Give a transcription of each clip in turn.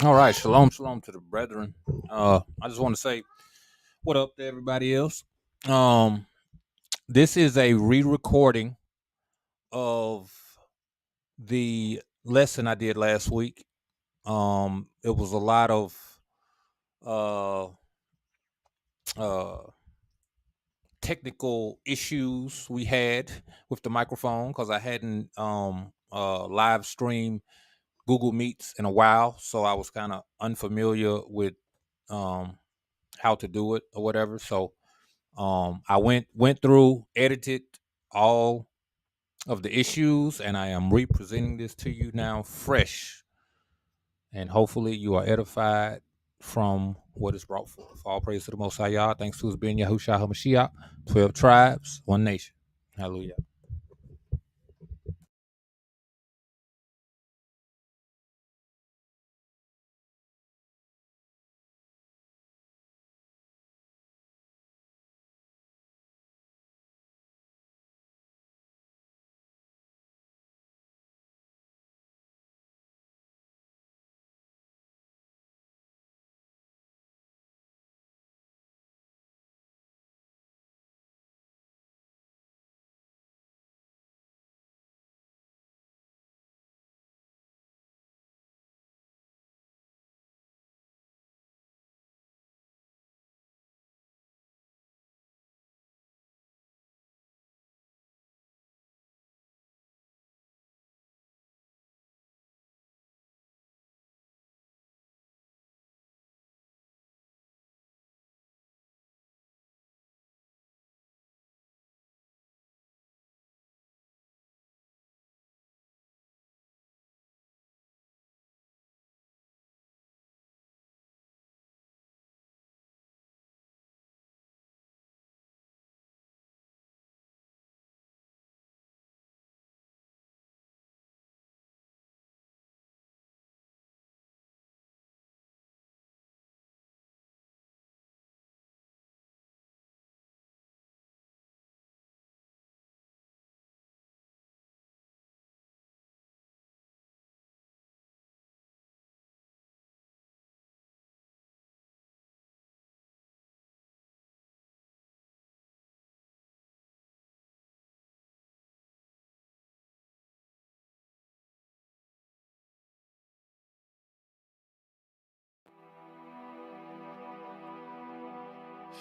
All right, shalom, shalom to the brethren. I just want to say what up to everybody else. Um, this is a re-recording of the lesson I did last week. It was a lot of uh, uh, technical issues we had with the microphone because I hadn't live streamed Google Meets in a while, so I was kind of unfamiliar with um, how to do it or whatever. So I went through, edited all of the issues, and I am representing this to you now fresh. And hopefully you are edified from what is brought forth. All praise to the Most High Yah. Thanks to his being Yahushua HaMashiach. 12 tribes, one nation. Hallelujah.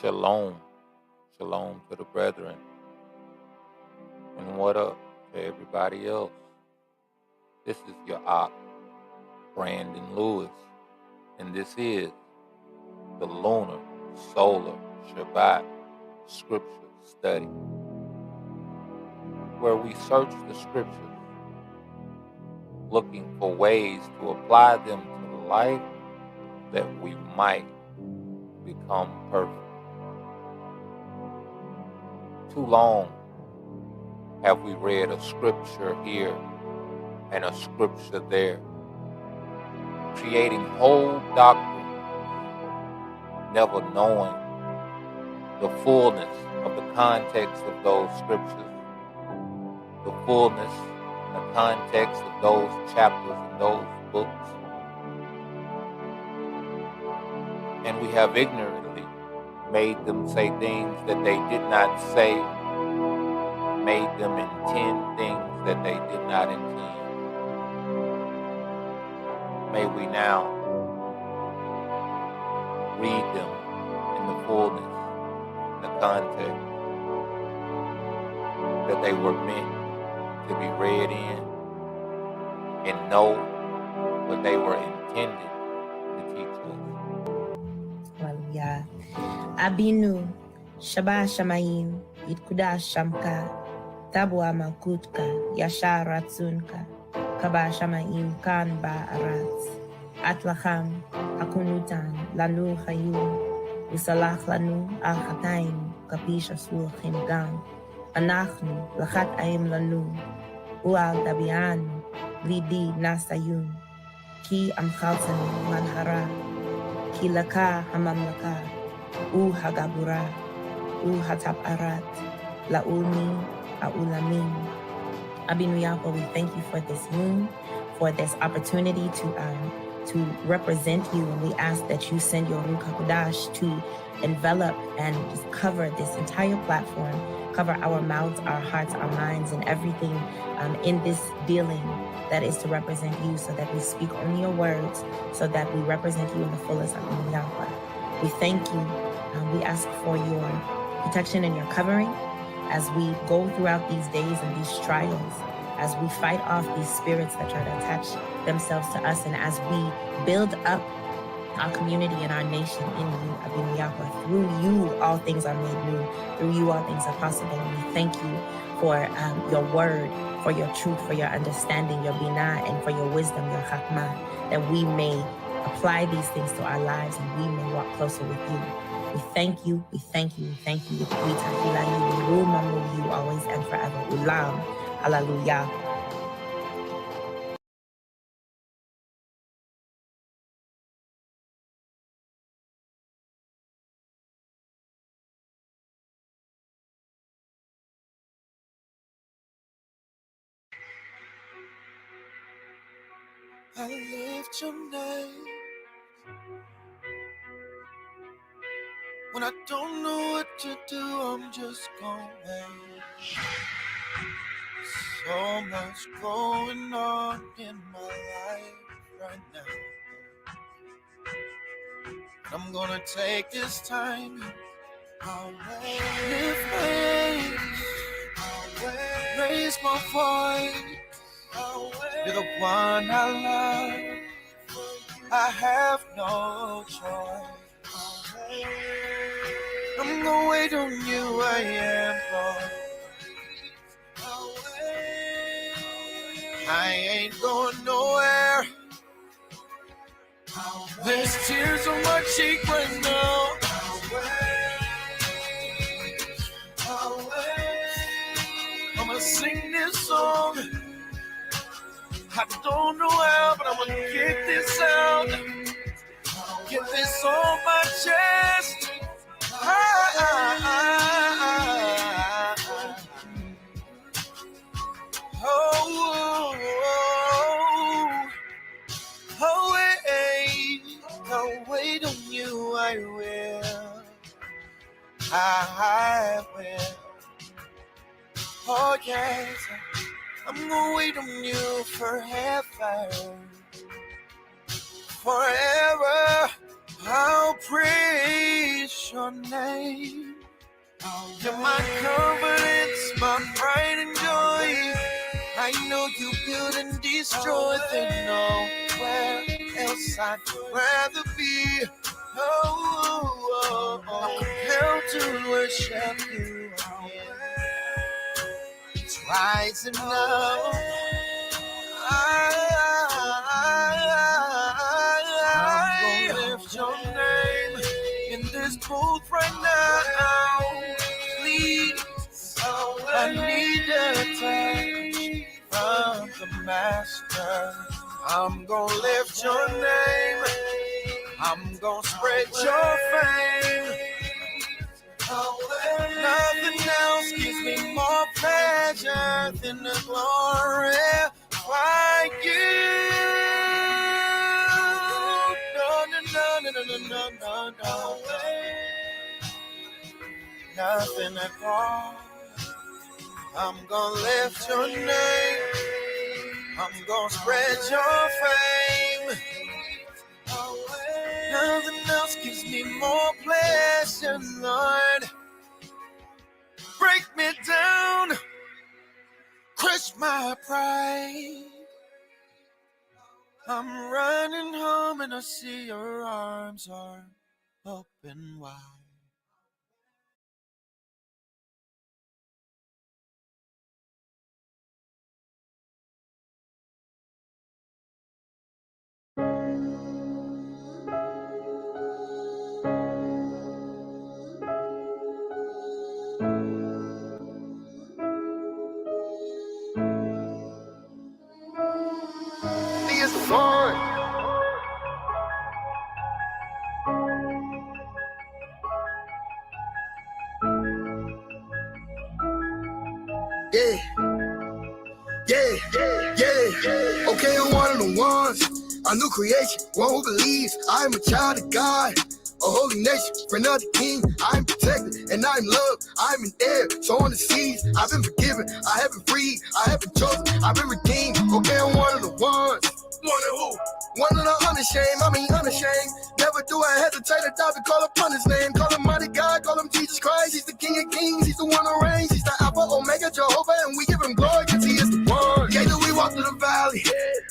Shalom. Shalom to the brethren. And what up to everybody else? This is your Op, Brandon Lewis. And this is the Lunar Solar Shabbat Scripture Study, where we search the scriptures looking for ways to apply them to life that we might become perfect. Too long have we read a scripture here and a scripture there, creating whole doctrine, never knowing the fullness of the context of those scriptures, the fullness and the context of those chapters and those books. And we have ignorantly made them say things that they did not say, made them intend things that they did not intend. May we now read them in the fullness, in the context that they were meant to be read in, and know what they were intended to teach us. Hallelujah. Abinu, Shaba Shamayim, Yitkuda Shamka, Tabwa Makutka, Yashar Ratsunka, Kaba Shamayim Kan Ba Arat, Atlacham, Akunutan, Lanu Hayum, Usalach Lanu, Al Hataim, Kapisha Sur Himgam, Anachnu, Lachat Aim Lanu, Ual Dabian, Lidi Nasayum, Ki Amkhalsan Manhara, Ki Laka Hamamlaka, Hagabura, Hatap Arat, Laulmi, Aulamin. Abinu Yahweh, we thank you for this moon, for this opportunity to to represent you. And we ask that you send your Ruach HaKodesh to envelop and just cover this entire platform, cover our mouths, our hearts, our minds, and everything in this dealing that is to represent you, so that we speak only your words, so that we represent you in the fullest of Yahweh. We thank you. We ask for your protection and your covering as we go throughout these days and these trials, as we fight off these spirits that try to attach themselves to us, and as we build up our community and our nation in you, Abinu Yahweh. Through you, all things are made new. Through you, all things are possible. And we thank you for your word, for your truth, for your understanding, your binah, and for your wisdom, your chakmah, that we may apply these things to our lives and we may walk closer with you. We thank you, we thank you, we thank you. We tahila you, we remember you always and forever. Ulam, hallelujah. I lift your name when I don't know what to do. I'm just going. So much going on in my life right now. I'm gonna take this time. I'll lift my hands. I'll raise my voice. You're the one I love. I have no choice. I'm gonna wait on you, I am Lord. I ain't going nowhere. There's tears on my cheek right now. I'm gonna sing this song. I don't know how, but I'm gonna get this out. Get this on my chest. I'll wait on you, I will. I will. Oh, yes. I'm gonna wait on you forever. Forever. I'll praise your name. You're my confidence, my pride and joy. I know you build and destroy, then nowhere else I'd rather be. I'm compelled to worship you. It's rising up. I'm gonna lift your name in this booth right now. Please, I need a touch from the Master. I'm gonna lift your name. I'm gonna spread your fame. Nothing else gives me more pleasure than to glorify you. No. Nothing at all. I'm gonna lift your name. I'm gonna spread your fame. Nothing else gives me more pleasure, Lord. Break me down, crush my pride. I'm running home and I see your arms are open wide. A new creation, one who believes I am a child of God. A holy nation, friend of the king. I'm protected and I'm loved. I'm an heir, so on the seas. I've been forgiven, I have been freed, I have been chosen, I've been redeemed. Okay, I'm one of the ones. One of who? One of the unashamed, I mean unashamed. Never do I hesitate to doubt to call upon his name. Call him mighty God, call him Jesus Christ. He's the King of Kings, he's the one who reigns. He's the Alpha, Omega, Jehovah, and we give him glory because he is the one. Yeah, though we walk through the valley,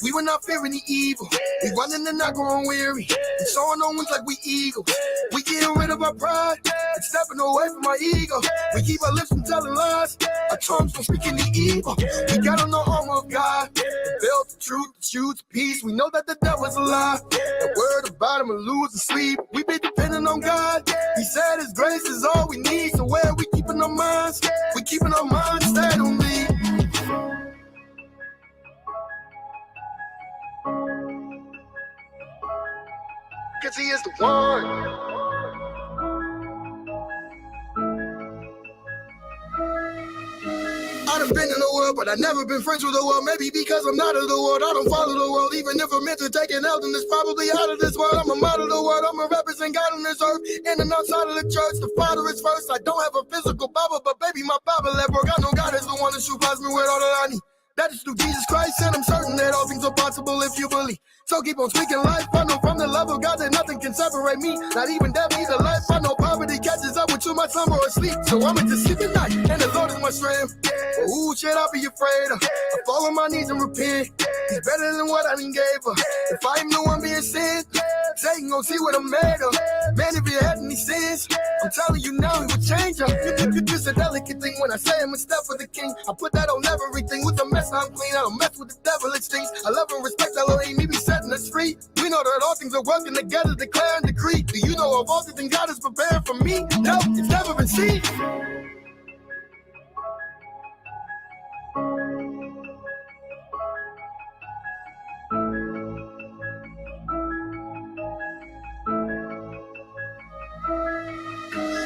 we will not fear any evil. We running and not growing weary, and soaring on wings like we eagles. We getting rid of our pride and stepping away from our ego. We keep our lips from telling lies, our tongues from speaking the evil. We got on the armor of God, the belt, the truth, the shoes, the peace. We know that the devil's a lie. The word about him will lose and sleep. We be depending on God. He said his grace is all we need. So where we keeping our minds? We keeping our minds stayed on me. Cause he is the one. I done been in the world, but I never been friends with the world. Maybe because I'm not of the world, I don't follow the world. Even if I'm meant to take an L, then it's probably out of this world. I'm a model of the world, I'm a represent God on this earth. In and outside of the church, the Father is first. I don't have a physical Bible, but baby, my Bible at work. I know God is the one that supplies me with all that I need. That is through Jesus Christ, and I'm certain that all things are possible if you believe. So keep on speaking life. I know from the love of God that nothing can separate me. Not even death, either life. I know poverty catches up with too much slumber or sleep. So I'ma just sleep at night, and the Lord is my strength. Well, who should I be afraid of? I fall on my knees and repent. He's better than what I done gave her. If I am the one being sent, Satan gon' see what I'm made of. Man, if you had any sins, I'm telling you now, he will change her. It's a delicate thing when I say I'm a step for the king. I put that on everything. With the mess, I'm clean. I don't mess with the devil, it stinks. I love and respect Elohim, he be setting us free. We know that all things are working together, declare and decree. Do you know of all the things God is preparing for me? No, it's never been seen.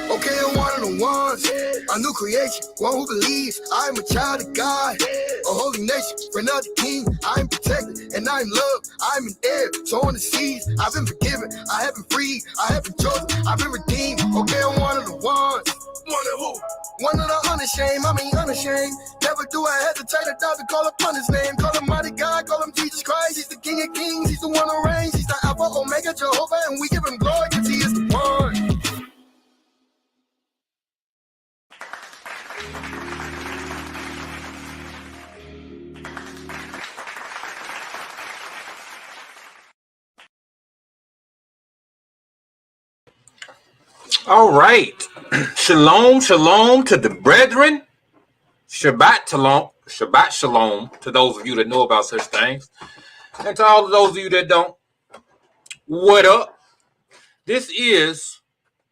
Okay, I'm one of the ones, a new creation, one who believes I am a child of God, a holy nation, friend of the king. I am protected and I am loved. I am an heir, so on the seas. I've been forgiven, I have been freed, I have been chosen, I've been redeemed. Okay, I'm one of the ones. One of who? One of the unashamed, I mean unashamed. Never do I hesitate to doubt to call upon his name. Call him mighty God, call him Jesus Christ. He's the King of Kings, he's the one who reigns. He's the Alpha, Omega, Jehovah, and we give him glory because he is the one. All right. Shalom, shalom to the brethren. Shabbat shalom. Shabbat shalom to those of you that know about such things. And to all of those of you that don't, what up? This is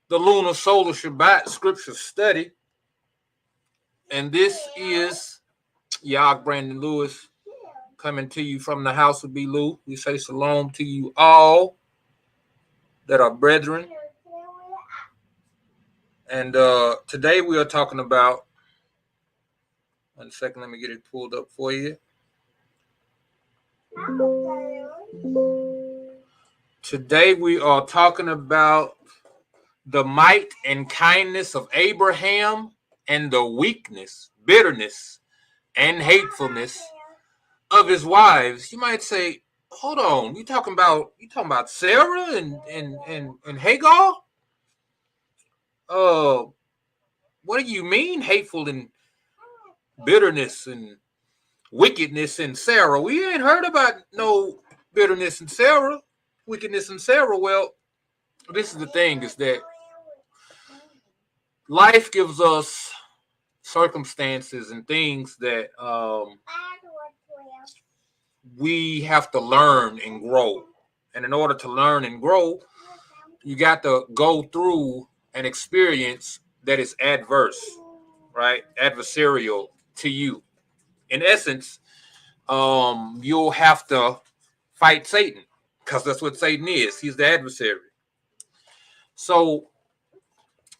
the Lunar Solar Shabbat Scripture Study. And this is Yah Brandon Lewis coming to you from the house of B. Lou. We say shalom to you all that are brethren. And today we are talking about, 1 second, let me get it pulled up for you. Today we are talking about the might and kindness of Abraham and the weakness, bitterness, and hatefulness of his wives. You might say, hold on, you talking about Sarah and Hagar? What do you mean hateful and bitterness and wickedness in Sarah? We ain't heard about no bitterness in Sarah, wickedness in Sarah. Well, this is the thing, is that life gives us circumstances and things that we have to learn and grow. And in order to learn and grow, you got to go through an experience that is adverse, right? Adversarial to you. In essence, you'll have to fight Satan, because that's what Satan is. He's the adversary. So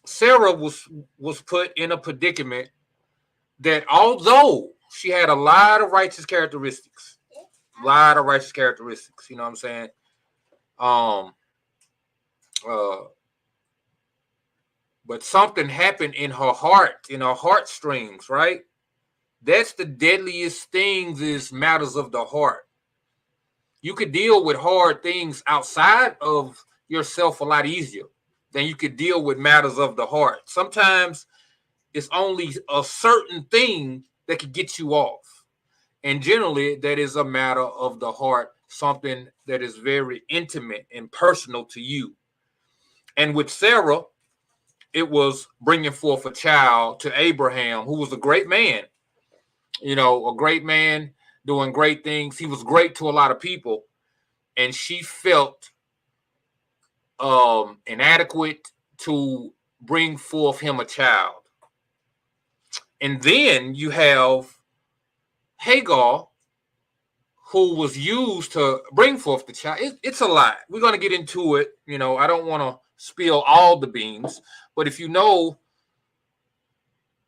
Sarah was put in a predicament that, although she had a lot of righteous characteristics, A lot of righteous characteristics. You know what I'm saying? But something happened in her heart, in her heartstrings, right? That's the deadliest things is matters of the heart. You could deal with hard things outside of yourself a lot easier than you could deal with matters of the heart. Sometimes it's only a certain thing that could get you off. And generally, that is a matter of the heart, something that is very intimate and personal to you. And with Sarah, it was bringing forth a child to Abraham, who was a great man, a great man doing great things. He was great to a lot of people. And she felt inadequate to bring forth him a child. And then you have Hagar, who was used to bring forth the child. It's a lot. We're going to get into it. I don't want to spill all the beans, but if you know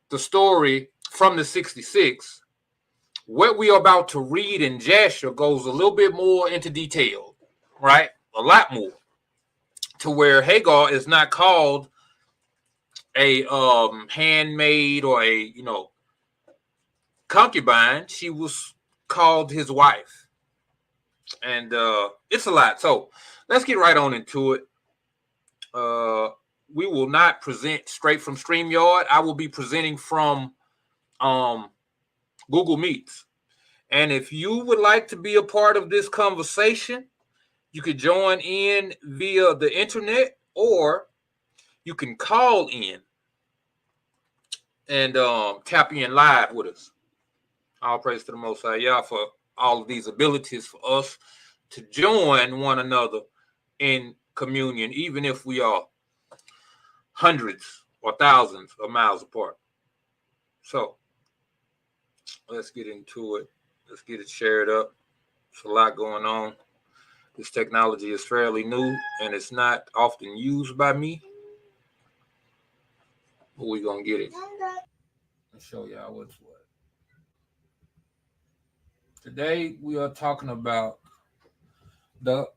the story from the 66, what we are about to read in Jasher goes a little bit more into detail, right? A lot more, to where Hagar is not called a handmaid or a concubine. She was called his wife, and it's a lot. So let's get right on into it. We will not present straight from StreamYard. I will be presenting from Google Meets. And if you would like to be a part of this conversation, you could join in via the internet, or you can call in and tap in live with us. All praise to the Most High Yah for all of these abilities for us to join one another in communion, even if we are hundreds or thousands of miles apart. So let's get into it. Let's get it shared up. There's a lot going on. This technology is fairly new and it's not often used by me. But we're going to get it. I'll show y'all what's what. Today we are talking about the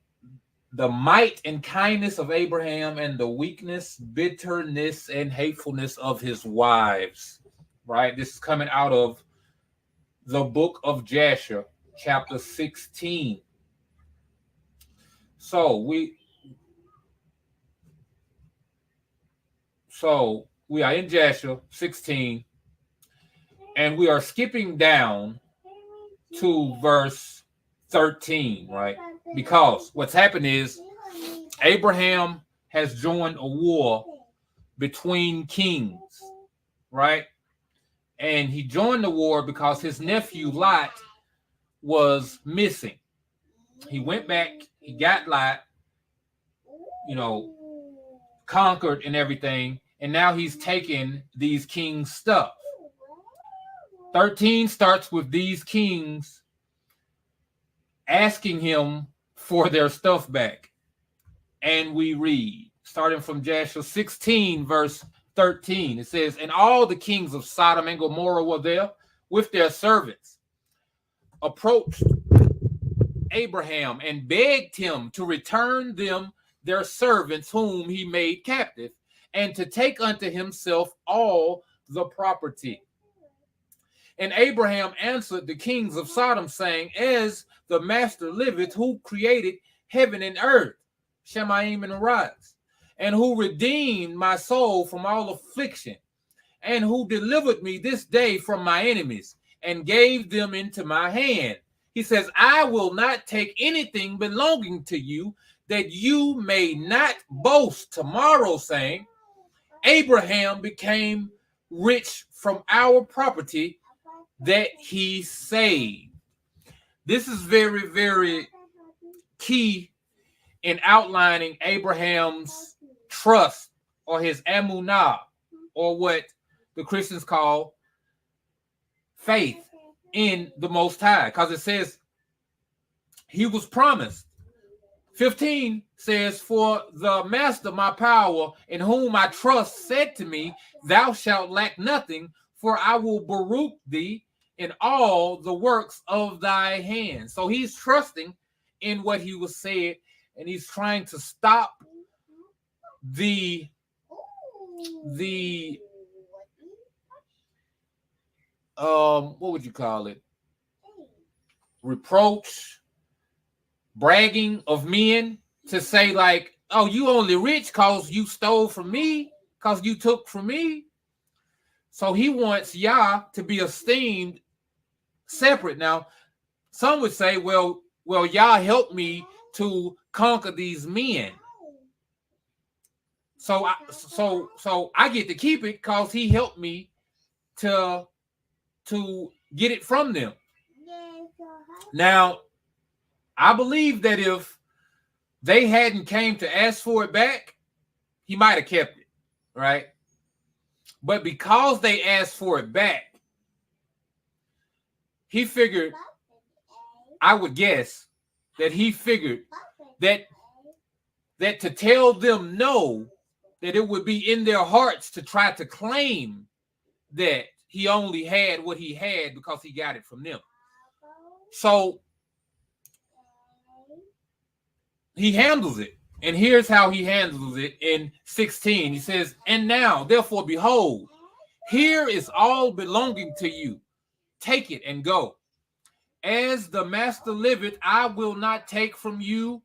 might and kindness of Abraham and the weakness, bitterness, and hatefulness of his wives. Right? This is coming out of the book of Jasher, chapter 16. So we are in Jasher 16, and we are skipping down to verse 13, right? Because what's happened is Abraham has joined a war between kings, right? And he joined the war because his nephew Lot was missing. He went back, he got Lot, conquered and everything, and now he's taking these kings' stuff. 13 starts with these kings asking him for their stuff back. And we read, starting from Jasher 16, verse 13, it says, "And all the kings of Sodom and Gomorrah were there with their servants, approached Abraham and begged him to return them their servants whom he made captive, and to take unto himself all the property. And Abraham answered the kings of Sodom, saying, As the Master liveth, who created heaven and earth, Shemaim and Araz, and who redeemed my soul from all affliction, and who delivered me this day from my enemies, and gave them into my hand. He says, I will not take anything belonging to you, that you may not boast tomorrow, saying, Abraham became rich from our property that he saved." This is very, very key in outlining Abraham's trust, or his amunah, or what the Christians call faith in the Most High, because it says he was promised. 15 says, "For the Master, my power, in whom I trust, said to me, Thou shalt lack nothing, for I will Baruch thee in all the works of thy hands. So he's trusting in what he was said, and he's trying to stop the what would you call it? Reproach, bragging of men to say like, oh, you only rich because you stole from me, because you took from me. So he wants Yah to be esteemed separate. Now, some would say, well, Yah helped me to conquer these men. So I get to keep it because he helped me to get it from them. Now, I believe that if they hadn't came to ask for it back, he might have kept it, right? But because they asked for it back, he figured, I would guess, that he figured that to tell them no, that it would be in their hearts to try to claim that he only had what he had because he got it from them. So he handles it. And here's how he handles it in 16. He says, and now, therefore, behold, here is all belonging to you. Take it and go. As the master liveth, I will not take from you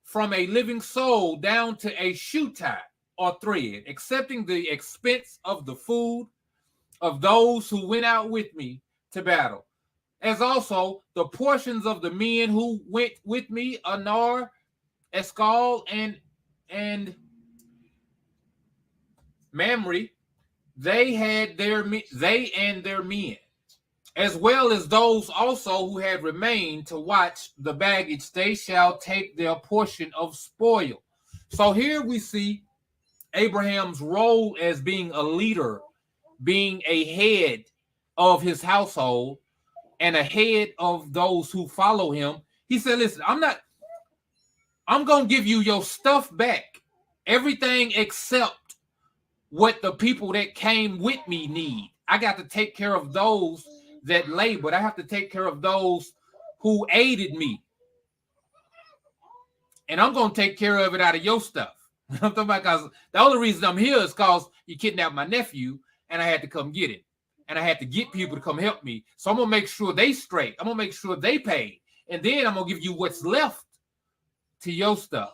from a living soul down to a shoe tie or thread, excepting the expense of the food of those who went out with me to battle, as also the portions of the men who went with me, Anar, Eshcol, and Mamre. They and their men, as well as those also who had remained to watch the baggage. They shall take their portion of spoil. So here we see Abraham's role as being a leader, being a head of his household and a head of those who follow him. He said, listen, I'm going to give you your stuff back. Everything except what the people that came with me need. I got to take care of those that labored. I have to take care of those who aided me. And I'm going to take care of it out of your stuff. I'm talking about, because the only reason I'm here is because you kidnapped my nephew and I had to come get him. And I had to get people to come help me. So I'm going to make sure they straight. I'm going to make sure they pay. And then I'm going to give you what's left to your stuff.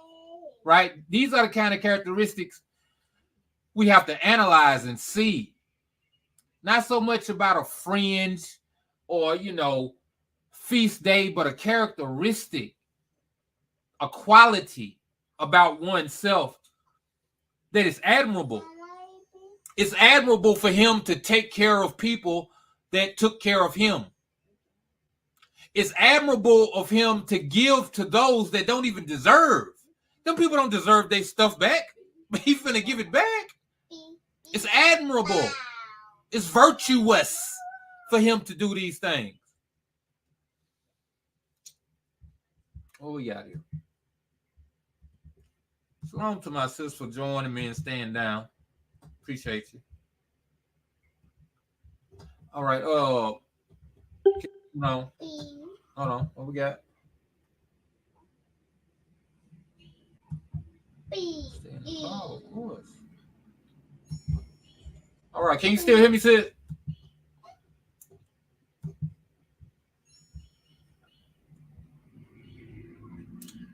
Right? These are the kind of characteristics we have to analyze and see. Not so much about a fringe or, feast day, but a characteristic, a quality about oneself that is admirable. It's admirable for him to take care of people that took care of him. It's admirable of him to give to those that don't even deserve. Them people don't deserve their stuff back, but he's finna give it back. It's admirable. It's virtuous for him to do these things. What we got here? Shalom to my sis for joining me and staying down. Appreciate you. All right. No. Hold on. What we got? Oh, of course. All right. Can you still hear me, sis?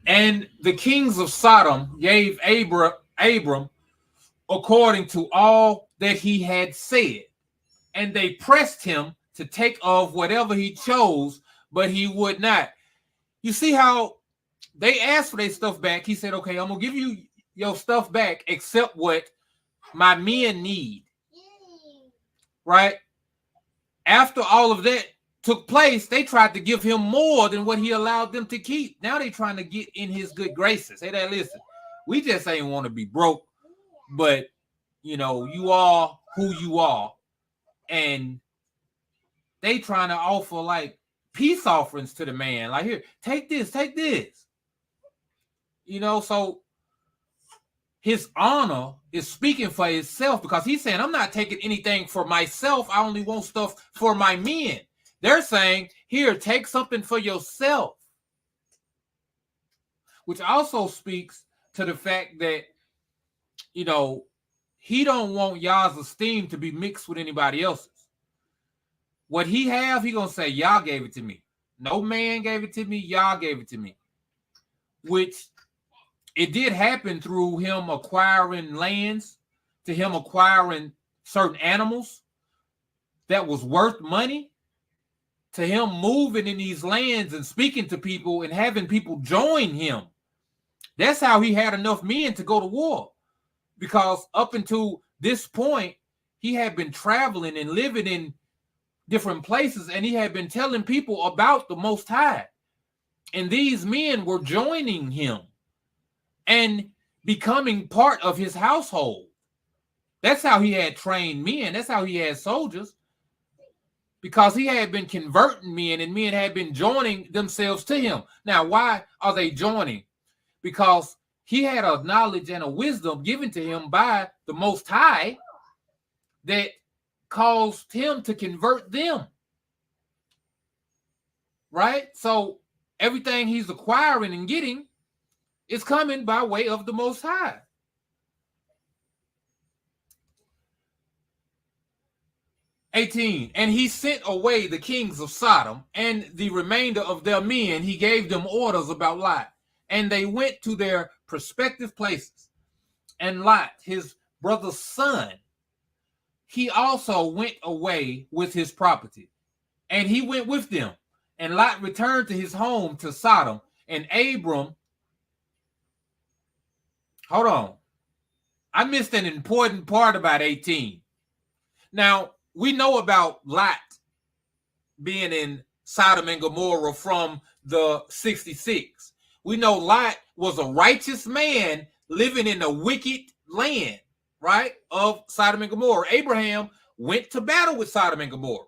And the kings of Sodom gave Abram according to all that he had said, and they pressed him to take of whatever he chose, but he would not. You see how they asked for their stuff back. He said, okay, I'm going to give you your stuff back except what my men need. Right? After all of that took place, they tried to give him more than what he allowed them to keep. Now they're trying to get in his good graces. Hey, that listen, we just ain't want to be broke, but you are who you are. And they trying to offer like peace offerings to the man. Like, here, take this. So his honor is speaking for itself, because he's saying, I'm not taking anything for myself. I only want stuff for my men. They're saying, here, take something for yourself. Which also speaks to the fact that, you know, he don't want y'all's esteem to be mixed with anybody else's. What he have, he gonna say, y'all gave it to me. No man gave it to me, y'all gave it to me. Which it did happen through him acquiring lands, to him acquiring certain animals that was worth money, to him moving in these lands and speaking to people and having people join him. That's how he had enough men to go to war. Because up until this point, he had been traveling and living in different places, and he had been telling people about the Most High. And these men were joining him and becoming part of his household. That's how he had trained men. That's how he had soldiers. Because he had been converting men, and men had been joining themselves to him. Now, why are they joining? Because he had a knowledge and a wisdom given to him by the Most High that caused him to convert them. Right? So everything he's acquiring and getting is coming by way of the Most High. And he sent away the kings of Sodom and the remainder of their men. He gave them orders about Lot, and they went to their prospective places. And Lot, his brother's son, he also went away with his property, and he went with them. And Lot returned to his home to Sodom. And Abram, hold on, I missed an important part about 18. Now, we know about Lot being in Sodom and Gomorrah from the 66. We know Lot was a righteous man living in a wicked land, right, of Sodom and Gomorrah. Abraham went to battle with Sodom and Gomorrah.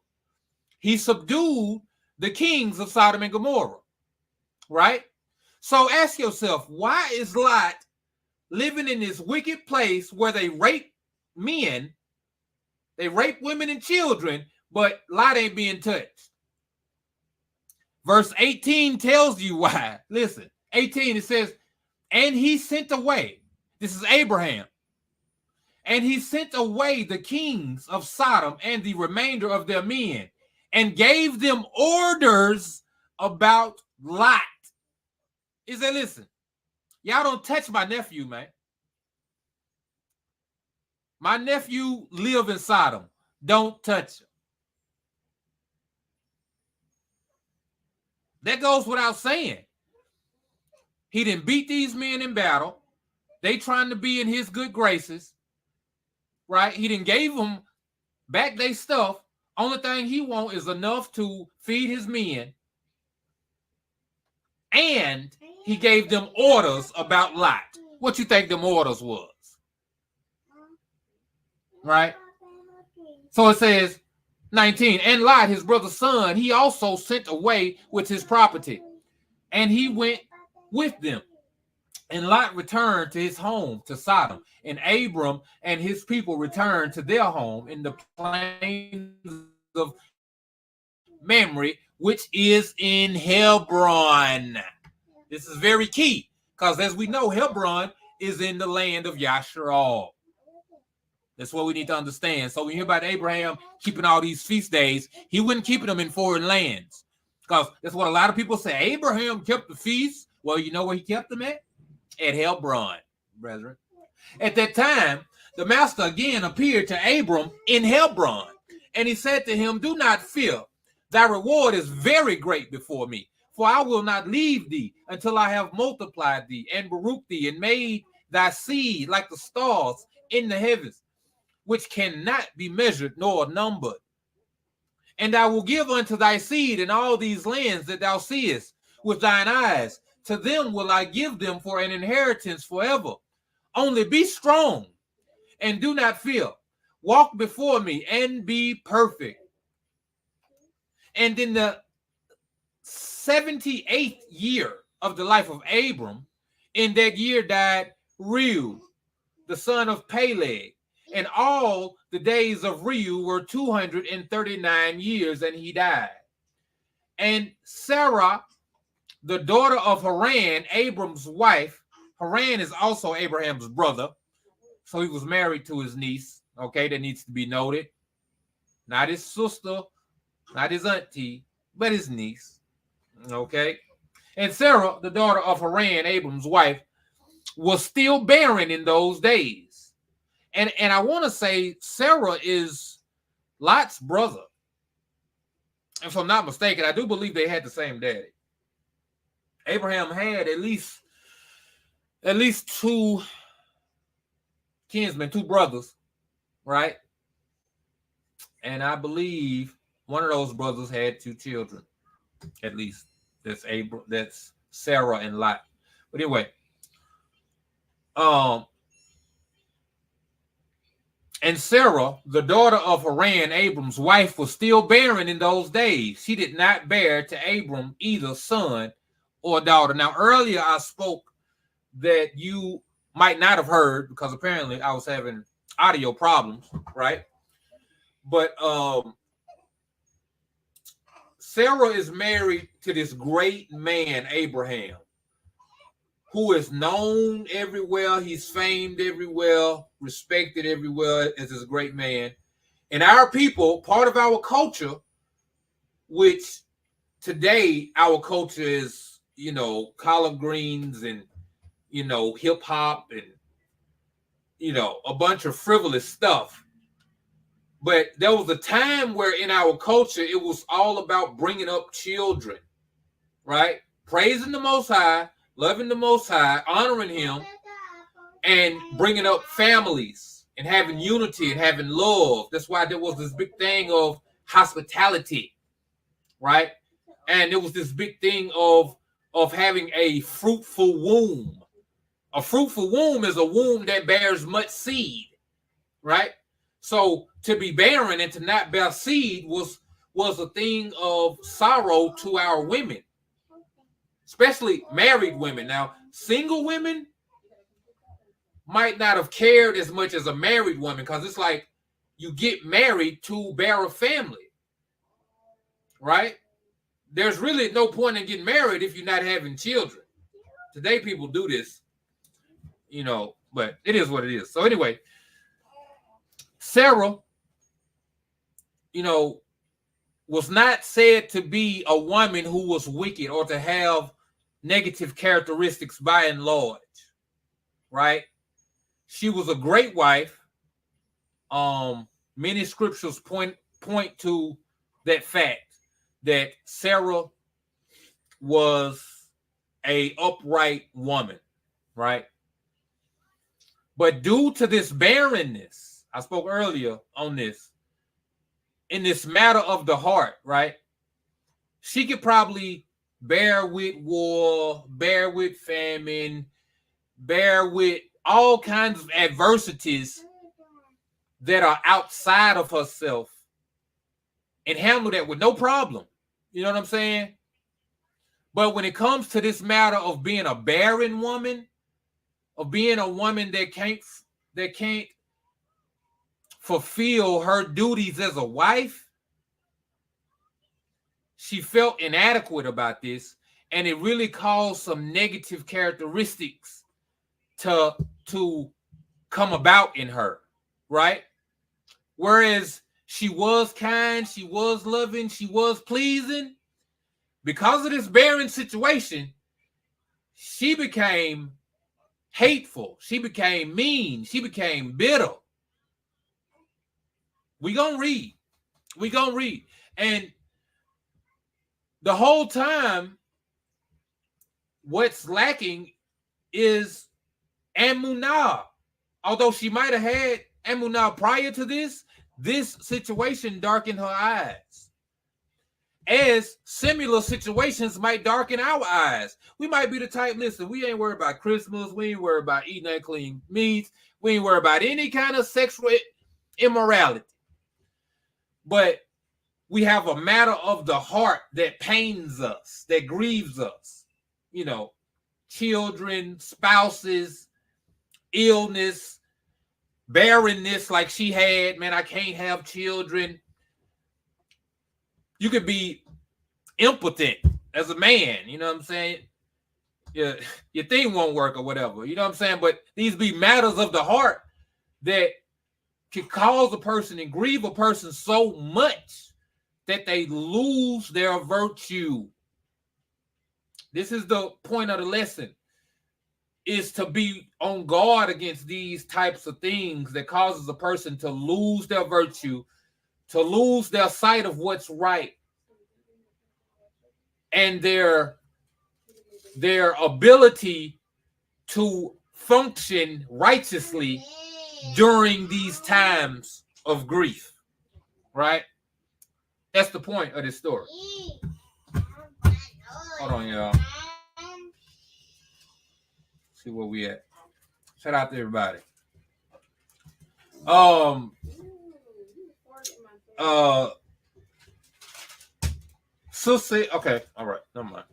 He subdued the kings of Sodom and Gomorrah, right? So ask yourself, why is Lot living in this wicked place where they rape men, they rape women and children, but Lot ain't being touched? Verse 18 tells you why. Listen, 18, it says, and he sent away, this is Abraham, and he sent away the kings of Sodom and the remainder of their men, and gave them orders about Lot. He said, listen, y'all don't touch my nephew, man. My nephew live in Sodom. Don't touch him. That goes without saying. He didn't beat these men in battle. They trying to be in his good graces, right? He didn't gave them back their stuff. Only thing he want is enough to feed his men. And he gave them orders about Lot. What you think them orders was? Right? So it says, 19, and Lot, his brother's son, he also sent away with his property, and he went with them. And Lot returned to his home to Sodom, and Abram and his people returned to their home in the plains of Mamre, which is in Hebron. This is very key, because as we know, Hebron is in the land of Jasher. That's what we need to understand. So when you hear about Abraham keeping all these feast days, he wasn't keeping them in foreign lands, because that's what a lot of people say. Abraham kept the feast. Well, you know where he kept them at? At Hebron, brethren. At that time, the master again appeared to Abram in Hebron, and he said to him, do not fear. Thy reward is very great before me, for I will not leave thee until I have multiplied thee and baruched thee and made thy seed like the stars in the heavens, which cannot be measured nor numbered. And I will give unto thy seed in all these lands that thou seest with thine eyes. To them will I give them for an inheritance forever. Only be strong and do not fear. Walk before me and be perfect. And in the 78th year of the life of Abram, in that year died Reu, the son of Peleg. And all the days of Reu were 239 years, and he died. And Sarah, the daughter of Haran, Abram's wife. Haran is also Abraham's brother. So he was married to his niece. Okay, that needs to be noted. Not his sister, not his auntie, but his niece. Okay. And Sarah, the daughter of Haran, Abram's wife, was still barren in those days. And I want to say Sarah is Lot's brother. If I'm not mistaken, I do believe they had the same daddy. Abraham had at least two kinsmen, two brothers, right? And I believe one of those brothers had two children, at least. That's Sarah and Lot. But anyway, and Sarah, the daughter of Haran, Abram's wife, was still barren in those days. She did not bear to Abram either son or daughter. Now, earlier I spoke that you might not have heard because apparently I was having audio problems, right? But Sarah is married to this great man, Abraham, who is known everywhere. He's famed everywhere, respected everywhere as this great man. And our people, part of our culture, which today our culture is, collard greens and, hip hop and, a bunch of frivolous stuff. But there was a time where in our culture, it was all about bringing up children, right? Praising the Most High, loving the Most High, honoring Him, and bringing up families and having unity and having love. That's why there was this big thing of hospitality, right? And there was this big thing of having a fruitful womb. A fruitful womb is a womb that bears much seed, right? So to be barren and to not bear seed was a thing of sorrow to our women, especially married women. Now, single women might not have cared as much as a married woman because it's like you get married to bear a family, right? There's really no point in getting married if you're not having children. Today, people do this, but it is what it is. So anyway, Sarah, was not said to be a woman who was wicked or to have negative characteristics by and large, right? She was a great wife. Many scriptures point to that fact that Sarah was a upright woman, right? But due to this barrenness, I spoke earlier on this, in this matter of the heart, right? She could probably bear with war, bear with famine, bear with all kinds of adversities that are outside of herself and handle that with no problem. You know what I'm saying? But when it comes to this matter of being a barren woman, of being a woman that can't fulfill her duties as a wife, she felt inadequate about this, and it really caused some negative characteristics to come about in her, right? Whereas she was kind, she was loving, she was pleasing, because of this barren situation, she became hateful, she became mean, she became bitter. We're gonna read. And the whole time, what's lacking is Amunah. Although she might have had Amunah prior to this situation darkened her eyes. As similar situations might darken our eyes. We might be the type, listen, we ain't worried about Christmas, we ain't worried about eating unclean meats, we ain't worried about any kind of sexual immorality. But we have a matter of the heart that pains us, that grieves us. Children, spouses, illness, barrenness like she had. Man, I can't have children. You could be impotent as a man. You know what I'm saying? Your thing won't work or whatever. You know what I'm saying? But these be matters of the heart that can cause a person and grieve a person so much that they lose their virtue. This is the point of the lesson, is to be on guard against these types of things that causes a person to lose their virtue, to lose their sight of what's right, and their ability to function righteously during these times of grief, right? That's the point of this story. Hold on, y'all. See where we at. Shout out to everybody. Susie, okay, all right, never mind.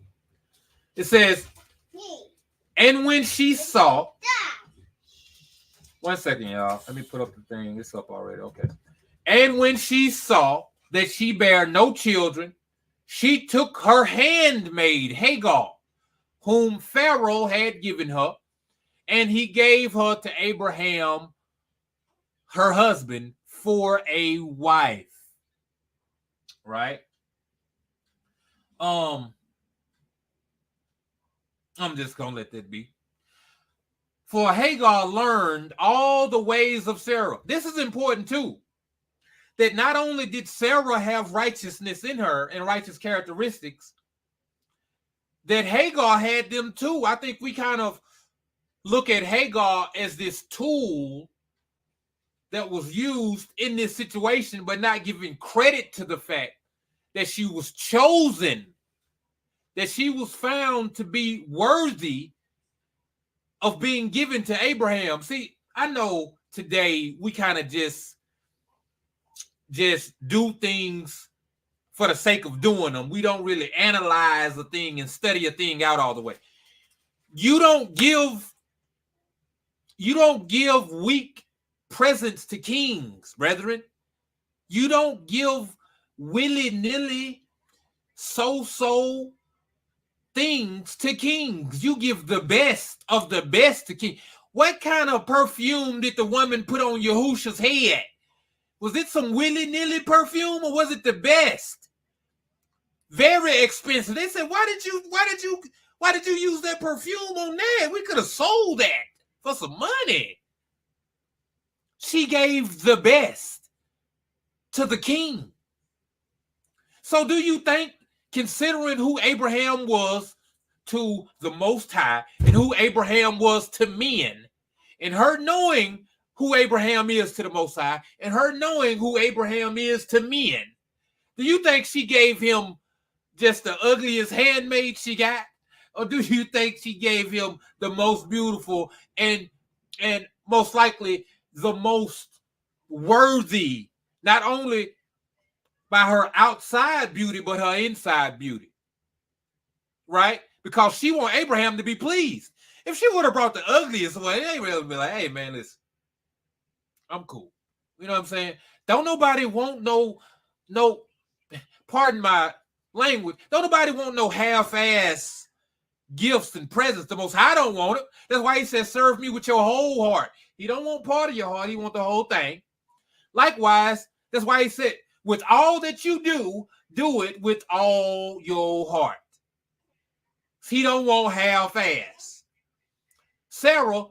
It says, and when she saw, one second, y'all. Let me put up the thing. It's up already. Okay. And when she saw that she bare no children, she took her handmaid Hagar, whom Pharaoh had given her, and he gave her to Abraham, her husband, for a wife. Right? I'm just gonna let that be. For Hagar learned all the ways of Sarah. This is important too. That not only did Sarah have righteousness in her and righteous characteristics, that Hagar had them too. I think we kind of look at Hagar as this tool that was used in this situation, but not giving credit to the fact that she was chosen, that she was found to be worthy of being given to Abraham. See, I know today we kind of just do things for the sake of doing them. We don't really analyze a thing and study a thing out all the way. You don't give weak presents to kings, brethren. You don't give willy-nilly so things to kings. You give the best of the best to kings. What kind of perfume did the woman put on Yahusha's head? Was it some willy-nilly perfume, or was it the best? Very expensive. They said, why did you use that perfume on that? We could have sold that for some money. She gave the best to the king. So do you think, considering who Abraham was to the Most High and who Abraham was to men, and her knowing who Abraham is to the Most High and her knowing who Abraham is to men, do you think she gave him just the ugliest handmaid she got? Or do you think she gave him the most beautiful and most likely the most worthy, not only by her outside beauty, but her inside beauty? Right? Because she want Abraham to be pleased. If she would have brought the ugliest one, Abraham would be like, hey, man, listen, I'm cool. You know what I'm saying? Don't nobody want no, pardon my language, don't nobody want no half-ass gifts and presents. The Most High don't want it. That's why he says, serve me with your whole heart. He don't want part of your heart. He want the whole thing. Likewise, that's why he said, with all that you do, do it with all your heart. He don't want half-ass. Sarah,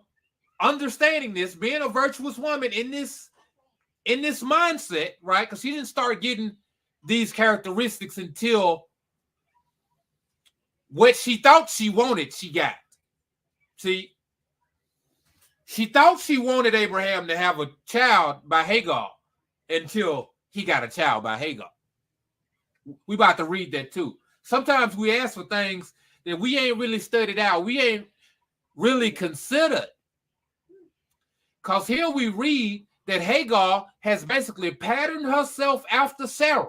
understanding this, being a virtuous woman in this mindset, right? Because she didn't start getting these characteristics until what she thought she wanted, she got. See, she thought she wanted Abraham to have a child by Hagar until he got a child by Hagar. We about to read that too. Sometimes we ask for things that we ain't really studied out. We ain't really considered. Because here we read that Hagar has basically patterned herself after Sarah.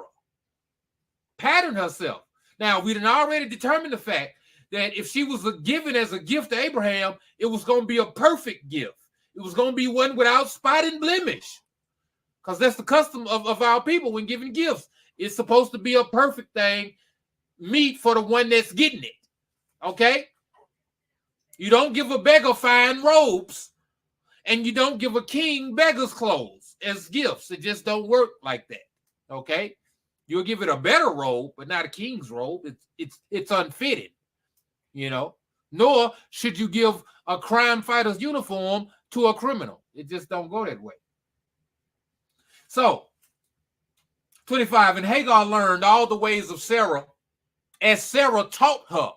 Patterned herself. Now, we done already determined the fact that if she was given as a gift to Abraham, it was going to be a perfect gift. It was going to be one without spot and blemish. Because that's the custom of our people when giving gifts. It's supposed to be a perfect thing, meat for the one that's getting it. Okay? You don't give a beggar fine robes, and you don't give a king beggar's clothes as gifts. It just don't work like that. Okay? You'll give it a better robe, but not a king's robe. It's unfitting, you know. Nor should you give a crime fighter's uniform to a criminal. It just don't go that way. So, 25, and Hagar learned all the ways of Sarah as Sarah taught her.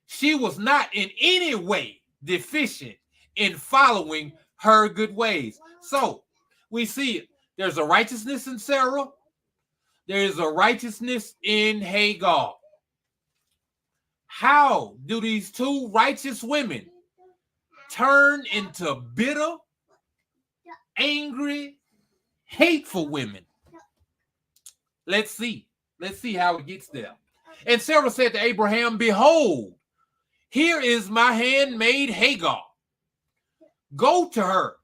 She was not in any way deficient in following her good ways. So, we see it. There's a righteousness in Sarah. There is a righteousness in Hagar. How do these two righteous women turn into bitter, angry, hateful women? Let's see. Let's see how it gets there. And Sarah said to Abraham, behold, here is my handmaid Hagar. Go to her,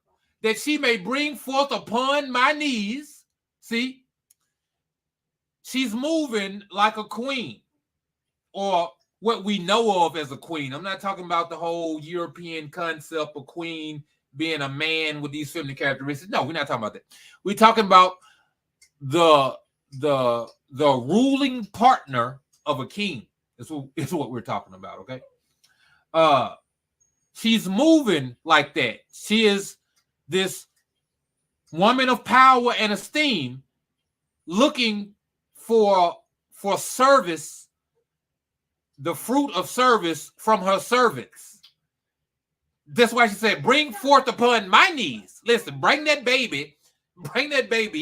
that she may bring forth upon my knees. See, she's moving like a queen, or what we know of as a queen. I'm not talking about the whole European concept of queen being a man with these feminine characteristics. No, we're not talking about that. We're talking about the ruling partner of a king. Is what we're talking about, okay? She's moving like that. She is this woman of power and esteem, looking for service, the fruit of service from her servants. That's why she said, bring forth upon my knees. Listen, bring that baby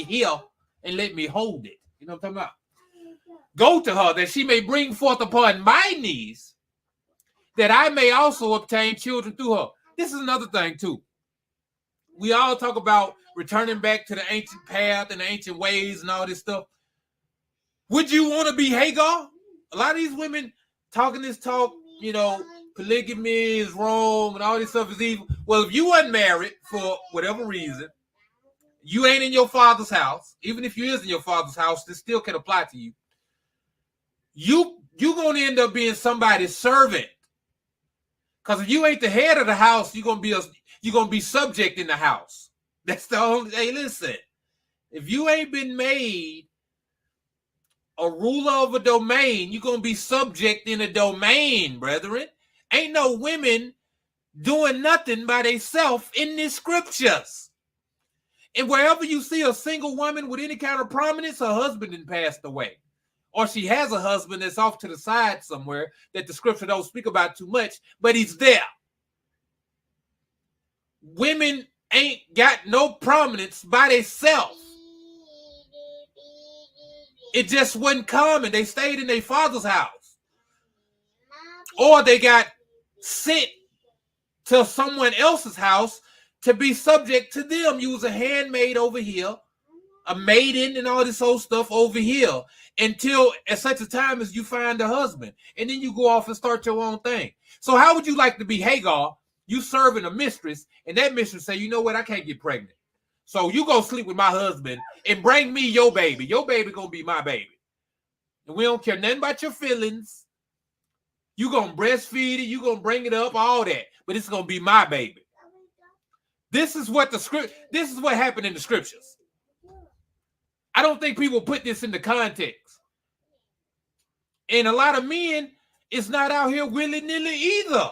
here and let me hold it. You know what I'm talking about? Go to her, that she may bring forth upon my knees, that I may also obtain children through her. This is another thing too. We all talk about returning back to the ancient path and the ancient ways and all this stuff. Would you want to be Hagar? A lot of these women talking this talk, you know, polygamy is wrong and all this stuff is evil. Well, if you weren't married for whatever reason, you ain't in your father's house. Even if you is in your father's house, this still can apply to you. You're going to end up being somebody's servant. Because if you ain't the head of the house, you're gonna be subject in the house. That's the only. Hey, listen. If you ain't been made a ruler of a domain, you're gonna be subject in a domain, brethren. Ain't no women doing nothing by themselves in the scriptures. And wherever you see a single woman with any kind of prominence, her husband had passed away. Or she has a husband that's off to the side somewhere that the scripture don't speak about too much, but he's there. Women ain't got no prominence by themselves. It just wasn't common. They stayed in their father's house. Or they got sent to someone else's house to be subject to them. You was a handmaid over here, a maiden and all this old stuff over here, until at such a time as you find a husband. And then you go off and start your own thing. So how would you like to be Hagar? You serving a mistress, and that mistress say, you know what, I can't get pregnant. So you go sleep with my husband and bring me your baby. Your baby gonna be my baby. And we don't care nothing about your feelings. You gonna breastfeed it, you gonna bring it up, all that. But it's gonna be my baby. This is what happened in the scriptures. I don't think people put this into context. And a lot of men is not out here willy-nilly either.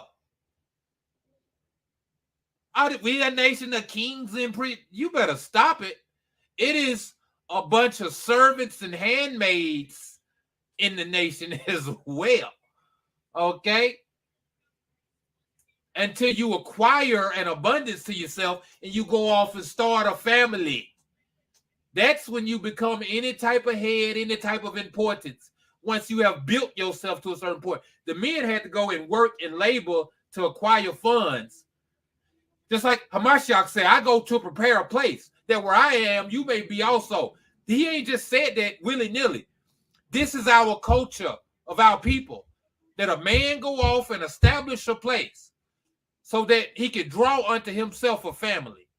We a nation of kings and priests. You better stop it. It is a bunch of servants and handmaids in the nation as well. Okay? Until you acquire an abundance to yourself and you go off and start a family. That's when you become any type of head, any type of importance. Once you have built yourself to a certain point. The men had to go and work and labor to acquire funds. Just like Hamashiach said, I go to prepare a place that where I am, you may be also. He ain't just said that willy-nilly. This is our culture of our people, that a man go off and establish a place so that he can draw unto himself a family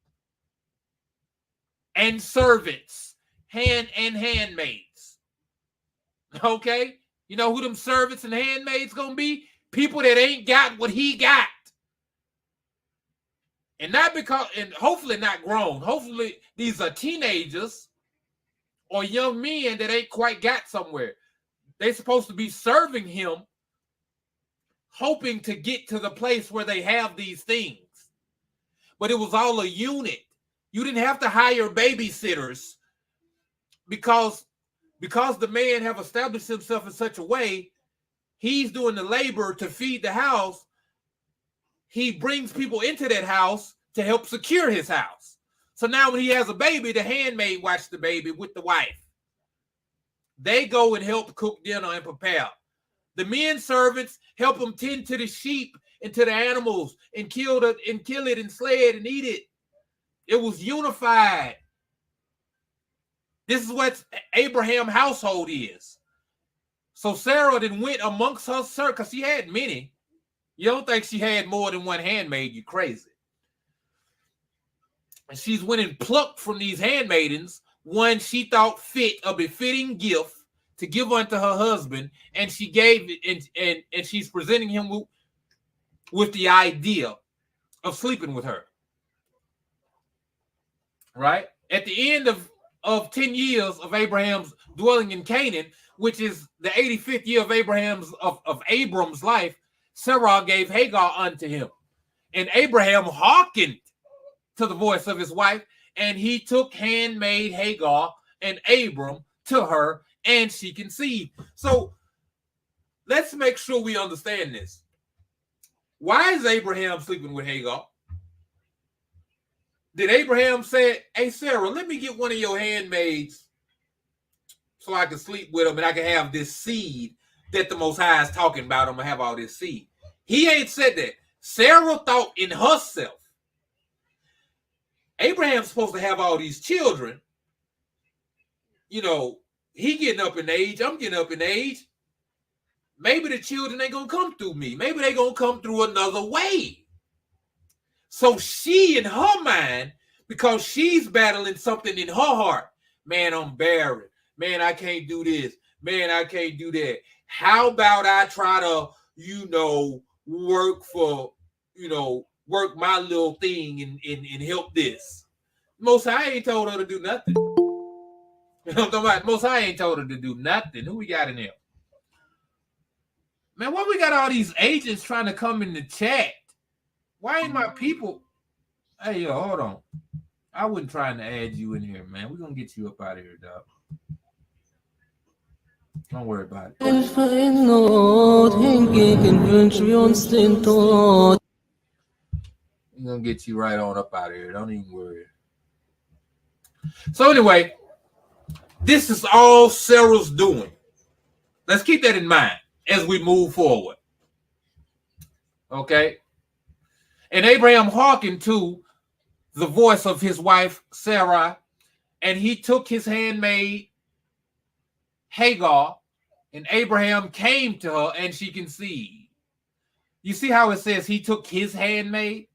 and servants, handmaids. Okay? You know who them servants and handmaids gonna be? People that ain't got what he got. And not because, and hopefully not grown. Hopefully these are teenagers or young men that ain't quite got somewhere. They supposed to be serving him, hoping to get to the place where they have these things. But it was all a unit. You didn't have to hire babysitters because the man have established himself in such a way, he's doing the labor to feed the house. He brings people into that house to help secure his house. So now when he has a baby, the handmaid watch the baby with the wife. They go and help cook dinner and prepare. The men servants help him tend to the sheep and to the animals and kill it and slay it and eat it. It was unified. This is what Abraham's household is. So Sarah then went amongst her servants, because she had many. You don't think she had more than one handmaid, you crazy. And she's went and plucked from these handmaidens one she thought fit, a befitting gift to give unto her husband, and she gave it, and she's presenting him with the idea of sleeping with her. Right? At the end of 10 years of Abraham's dwelling in Canaan, which is the 85th year of Abram's life, Sarah gave Hagar unto him. And Abraham hearkened to the voice of his wife, and he took handmaid Hagar and Abram to her, and she conceived. So let's make sure we understand this. Why is Abraham sleeping with Hagar? Did Abraham say, hey, Sarah, let me get one of your handmaids so I can sleep with them and I can have this seed that the Most High is talking about? I'm going to have all this seed. He ain't said that. Sarah thought in herself, Abraham's supposed to have all these children. You know, he getting up in age. I'm getting up in age. Maybe the children ain't going to come through me. Maybe they're going to come through another way. So she, in her mind, because she's battling something in her heart, man, I'm barren. Man, I can't do this. Man, I can't do that. How about I try to, work my little thing and help this? Most High ain't told her to do nothing. You know what I'm talking about? Most High ain't told her to do nothing. Who we got in there? Man, why we got all these agents trying to come in the chat? Why ain't my people? Hey, yo, hold on. I wasn't trying to add you in here, man. We're going to get you up out of here, dog. Don't worry about it. We're going to get you right on up out of here. Don't even worry. So anyway, this is all Sarah's doing. Let's keep that in mind as we move forward. Okay? And Abraham hearkened to the voice of his wife, Sarah, and he took his handmaid, Hagar, and Abraham came to her, and she conceived. You see how it says he took his handmaid?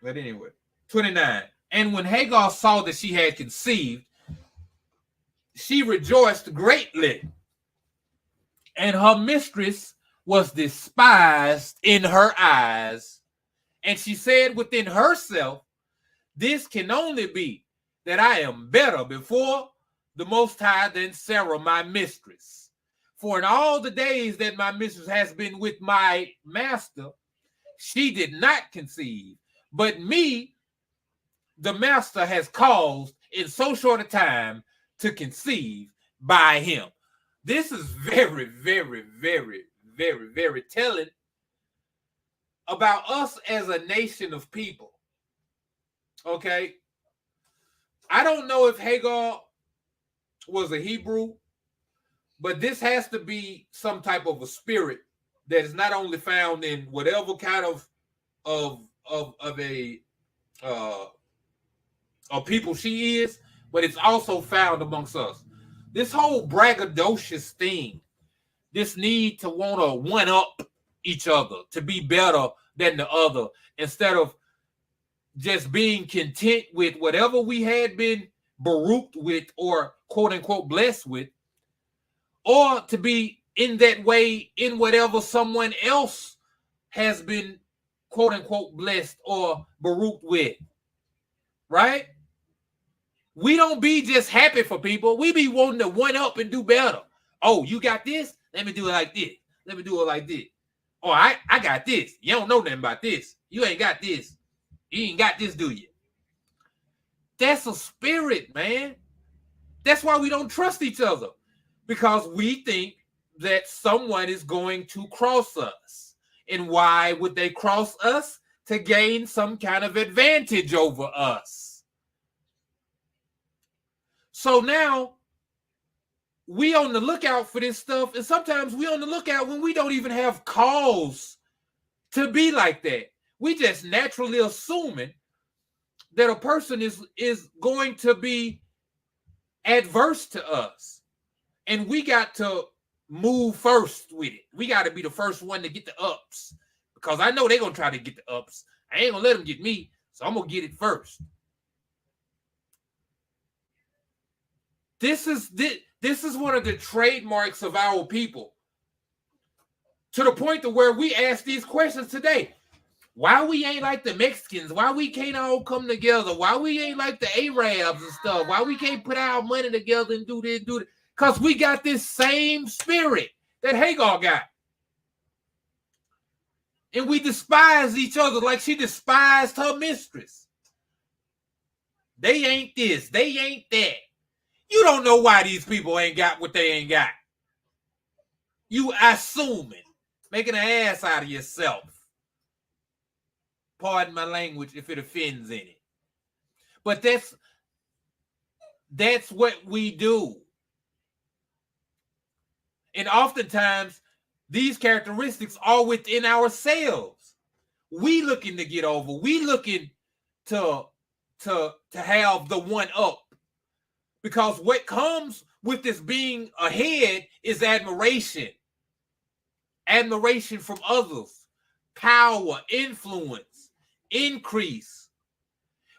But anyway, 29. And when Hagar saw that she had conceived, she rejoiced greatly, and her mistress was despised in her eyes. And she said within herself, this can only be that I am better before the Most High than Sarah, my mistress. For in all the days that my mistress has been with my master, she did not conceive. But me, the master has caused in so short a time to conceive by him. This is very, very, very, very, very telling about us as a nation of people. Okay? I don't know if Hagar was a Hebrew, but this has to be some type of a spirit that is not only found in whatever kind of people she is, but it's also found amongst us. This whole braggadocious thing, this need to want to one-up each other, to be better than the other, instead of just being content with whatever we had been baruched with or quote-unquote blessed with, or to be in that way in whatever someone else has been quote unquote blessed or baruched with, right? We don't be just happy for people. We be wanting to one up and do better. Oh, you got this? Let me do it like this. Let me do it like this. Oh, I got this. You don't know nothing about this. You ain't got this. You ain't got this, do you? That's a spirit, man. That's why we don't trust each other. Because we think that someone is going to cross us. And why would they cross us? To gain some kind of advantage over us. So now we on the lookout for this stuff, and sometimes we on the lookout when we don't even have cause to be like that. We just naturally assuming that a person is going to be adverse to us, and we got to move first with it. We got to be the first one to get the ups, because I know they're gonna try to get the ups. I ain't gonna let them get me, so I'm gonna get it first. This is one of the trademarks of our people, to the point to where we ask these questions today. Why we ain't like the Mexicans? Why we can't all come together? Why we ain't like the Arabs and stuff? Why we can't put our money together and do this, do that? Because we got this same spirit that Hagar got. And we despise each other like she despised her mistress. They ain't this. They ain't that. You don't know why these people ain't got what they ain't got. You assuming, making an ass out of yourself. Pardon my language if it offends any. But that's what we do. And oftentimes, these characteristics are within ourselves. We looking to get over. We looking to have the one up. Because what comes with this being ahead is admiration. Admiration from others. Power, influence, increase.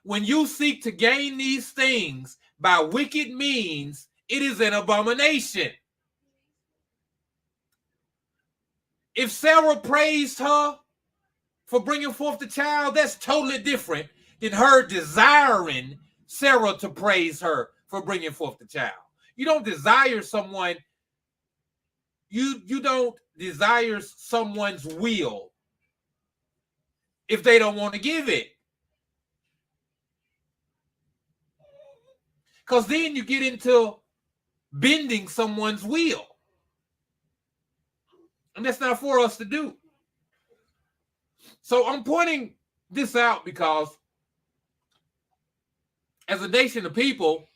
When you seek to gain these things by wicked means, it is an abomination. If Sarah praised her for bringing forth the child, that's totally different than her desiring Sarah to praise her for bringing forth the child. You don't desire someone, you don't desire someone's will if they don't want to give it. Because then you get into bending someone's will. And that's not for us to do. So I'm pointing this out because as a nation of people,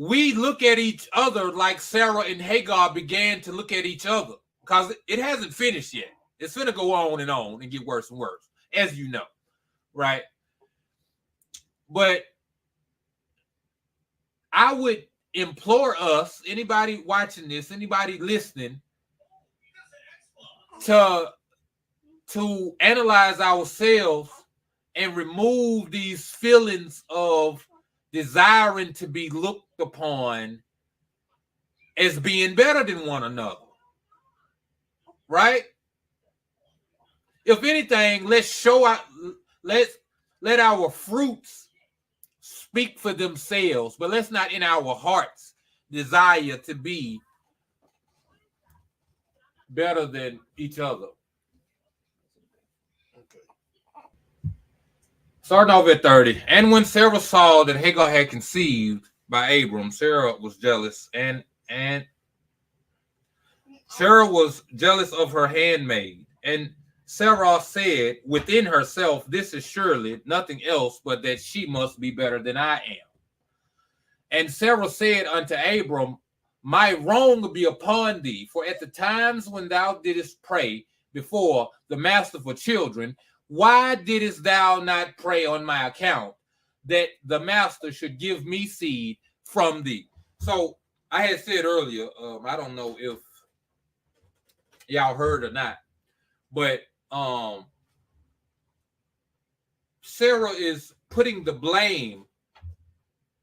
we look at each other like Sarah and Hagar began to look at each other, because it hasn't finished yet. It's going to go on and get worse and worse, as you know, right? But I would implore us, anybody watching this, anybody listening, to analyze ourselves and remove these feelings of desiring to be looked upon as being better than one another. Right? If anything, let our fruits speak for themselves, but let's not in our hearts desire to be better than each other. Starting off at 30. And when Sarah saw that Hagar had conceived by Abram, Sarah was jealous, and Sarah was jealous of her handmaid. And Sarah said within herself, this is surely nothing else but that she must be better than I am. And Sarah said unto Abram, my wrong be upon thee, for at the times when thou didst pray before the master for children, why didst thou not pray on my account, that the master should give me seed from thee? So I had said earlier, I don't know if y'all heard or not, but Sarah is putting the blame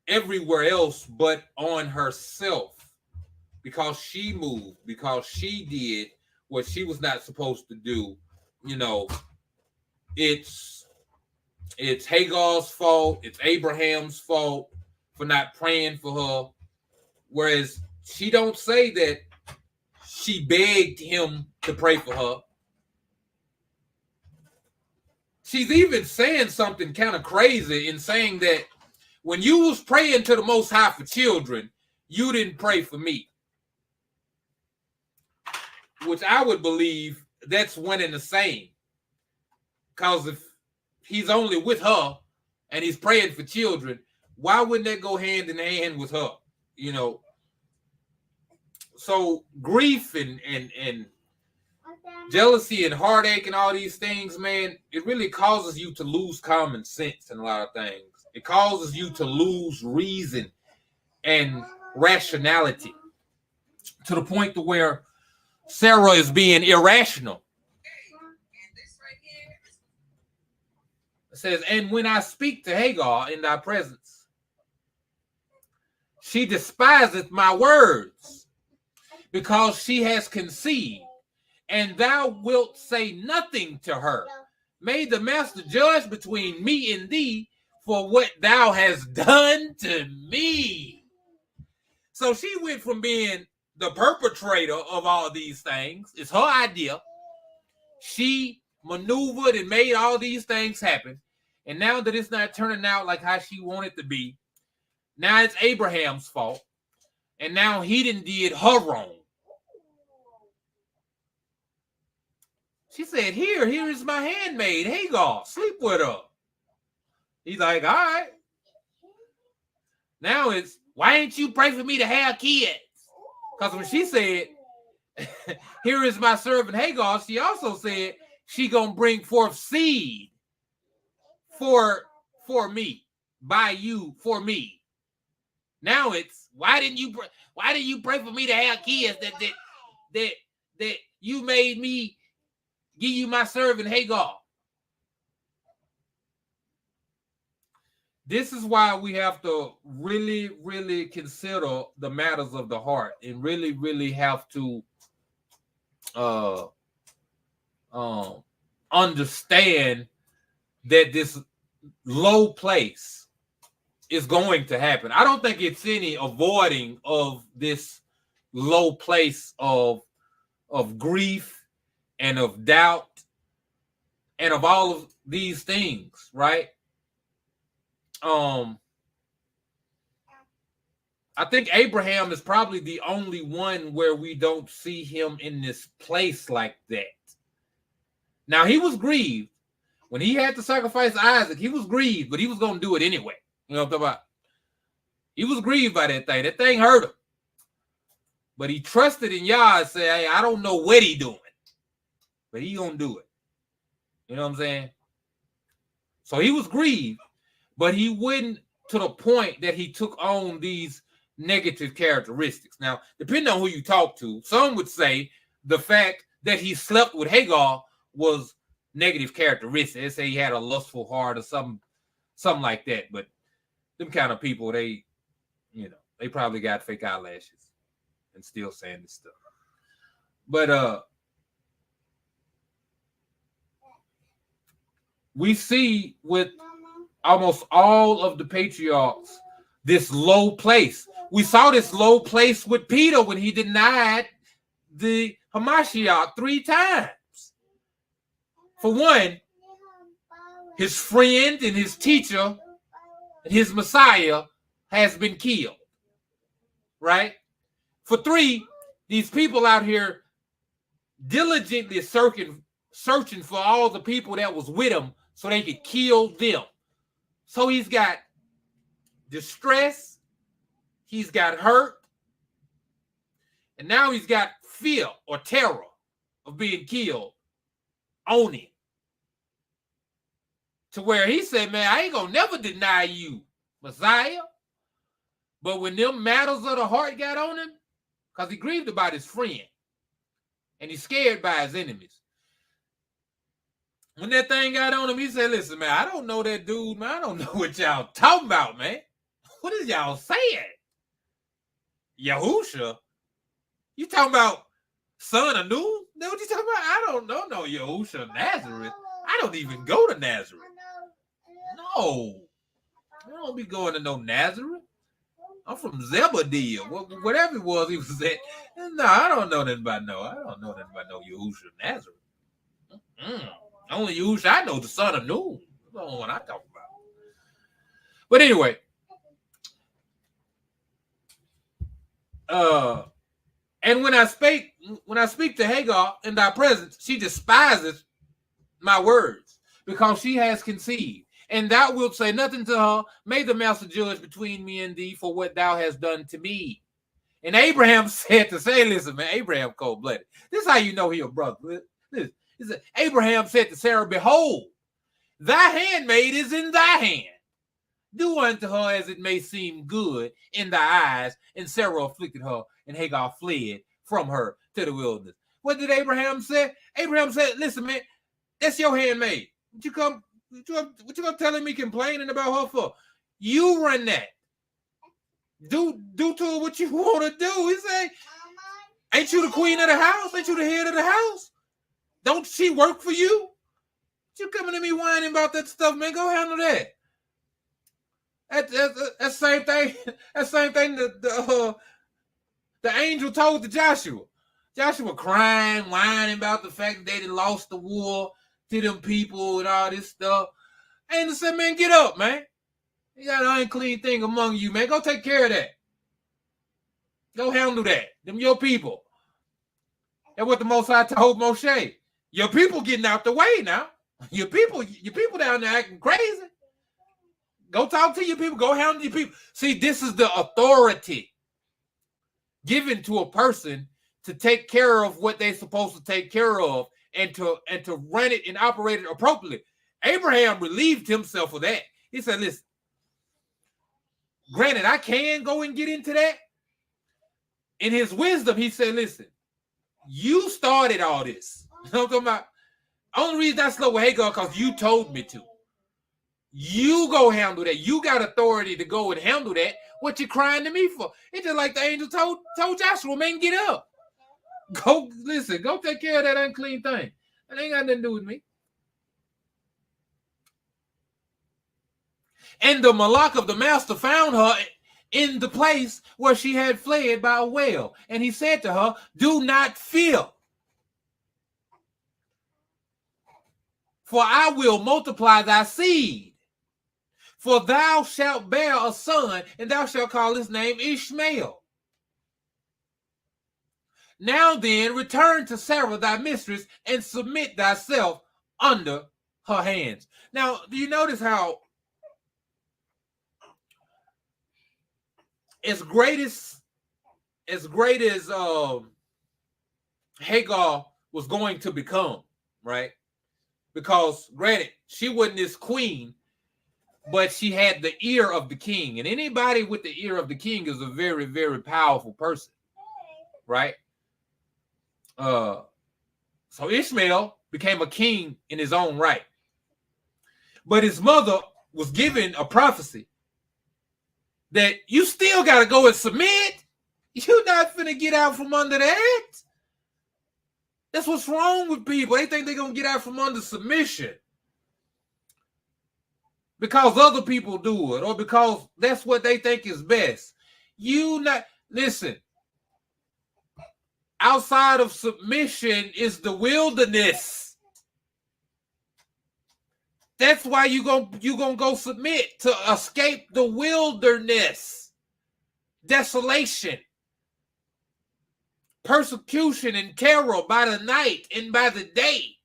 everywhere else but on herself, because she moved, because she did what she was not supposed to do, you know, it's Hagar's fault, it's Abraham's fault for not praying for her. Whereas she don't say that she begged him to pray for her. She's even saying something kind of crazy in saying that when you was praying to the Most High for children, you didn't pray for me. Which I would believe that's one and the same. Because if he's only with her and he's praying for children, why wouldn't that go hand in hand with her? You know. So grief and jealousy and heartache and all these things, man, it really causes you to lose common sense in a lot of things. It causes you to lose reason and rationality to the point to where Sarah is being irrational. It says, and when I speak to Hagar in thy presence, she despiseth my words, because she has conceived, and thou wilt say nothing to her. May the master judge between me and thee for what thou hast done to me. So she went from being the perpetrator of all these things. It's her idea. She maneuvered and made all these things happen. And now that it's not turning out like how she wanted to be, now it's Abraham's fault. And now he did her wrong. She said, here is my handmaid, Hagar. Sleep with her. He's like, all right. Now it's, why ain't you pray for me to have kids? Because when she said, here is my servant Hagar, she also said she gonna bring forth seed for me, by you, for me. Now it's, why didn't you pray for me to have kids that you made me give you my servant Hagar? This is why we have to really, really consider the matters of the heart and really, really have to understand that this low place is going to happen. I don't think it's any avoiding of this low place of grief and of doubt and of all of these things, right? I think Abraham is probably the only one where we don't see him in this place like that. Now, he was grieved. When he had to sacrifice Isaac, he was grieved, but he was going to do it anyway. You know what I'm talking about? He was grieved by that thing. That thing hurt him. But he trusted in Yah and said, hey, I don't know what he doing, but he going to do it. You know what I'm saying? So he was grieved, but he wouldn't to the point that he took on these negative characteristics. Now, depending on who you talk to, some would say the fact that he slept with Hagar was negative characteristics. They say he had a lustful heart or something like that. But them kind of people, they probably got fake eyelashes and still saying this stuff. But we see with almost all of the patriarchs this low place. We saw this low place with Peter when he denied the Hamashiach 3 times. For one, his friend and his teacher and his Messiah has been killed, right? For 3, these people out here diligently searching for all the people that was with him so they could kill them. So he's got distress, he's got hurt, and now he's got fear or terror of being killed on him. To where he said, man, I ain't gonna never deny you, Messiah. But when them matters of the heart got on him, because he grieved about his friend, and he's scared by his enemies. When that thing got on him, he said, listen, man, I don't know that dude, man. I don't know what y'all talking about, man. What is y'all saying? Yahusha? You talking about son of Noon? Know what you talking about? I don't know no Yahusha Nazareth. I don't even go to Nazareth. No. I don't be going to no Nazareth. I'm from Zebediah. Whatever it was he was at. No, I don't know nothing about no. I don't know nothing about no Yahusha Nazareth. Only Yahusha I know is the son of Noon. That's the one I talk about. But anyway, and when I speak to Hagar in thy presence, she despises my words, because she has conceived. And thou wilt say nothing to her. May the master judge between me and thee for what thou hast done to me. And Abraham said to say, listen, man, Abraham cold-blooded. This is how you know he a brother. Listen, Abraham said to Sarah, behold, thy handmaid is in thy hand. Do unto her as it may seem good in thy eyes. And Sarah afflicted her, and Hagar fled from her to the wilderness. What did Abraham say? Abraham said, listen, man, that's your handmaid. What you come telling me complaining about her for? You run that. Do to her what you want to do. He say, ain't you the queen of the house? Ain't you the head of the house? Don't she work for you? You coming to me whining about that stuff, man? Go handle that. That same thing. That same thing the angel told to Joshua. Joshua crying, whining about the fact that they done lost the war to them people and all this stuff. Angel said, man, get up, man. You got an unclean thing among you, man. Go take care of that. Go handle that. Them your people. That's what the Most High told Moshe. Your people getting out the way now. Your people down there acting crazy. Go talk to your people. Go handle your people. See, this is the authority given to a person to take care of what they're supposed to take care of and to run it and operate it appropriately. Abraham relieved himself of that. He said, listen, granted, I can go and get into that. In his wisdom, he said, listen, you started all this. You know what I'm talking about? Only reason I slow with Hagar because you told me to. You go handle that. You got authority to go and handle that. What you crying to me for? It's just like the angel told Joshua, man, get up. Go, listen, go take care of that unclean thing. It ain't got nothing to do with me. And the malak of the master found her in the place where she had fled by a well. And he said to her, do not fear, for I will multiply thy seed. For thou shalt bear a son, and thou shalt call his name Ishmael. Now then, return to Sarah thy mistress, and submit thyself under her hands. Now, do you notice how as great as Hagar was going to become, right? Because granted, she wasn't this queen, but she had the ear of the king. And anybody with the ear of the king is a very, very powerful person, right? So Ishmael became a king in his own right. But his mother was given a prophecy that you still got to go and submit. You're not finna get out from under that. That's what's wrong with people. They think they're going to get out from under submission because other people do it or because that's what they think is best. Listen, outside of submission is the wilderness. That's why you gonna go submit, to escape the wilderness, desolation, persecution, and terror by the night and by the day.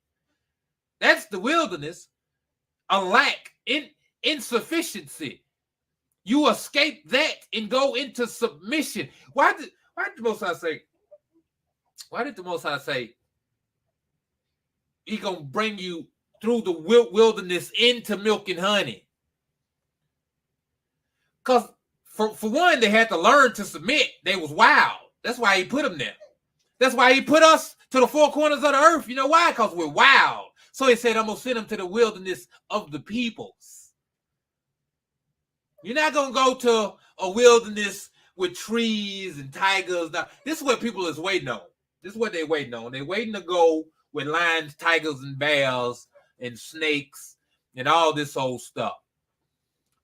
That's the wilderness. A lack, insufficiency. You escape that and go into submission. Why did the Most High say? Why did the Most High say he gonna bring you through the wilderness into milk and honey? Because for one, they had to learn to submit. They was wild. That's why he put them there. That's why he put us to the four corners of the earth. You know why? Because we're wild. So he said, I'm going to send them to the wilderness of the peoples. You're not going to go to a wilderness with trees and tigers. Now, this is what people is waiting on. This is what they're waiting on. They're waiting to go with lions, tigers, and bears and snakes and all this old stuff.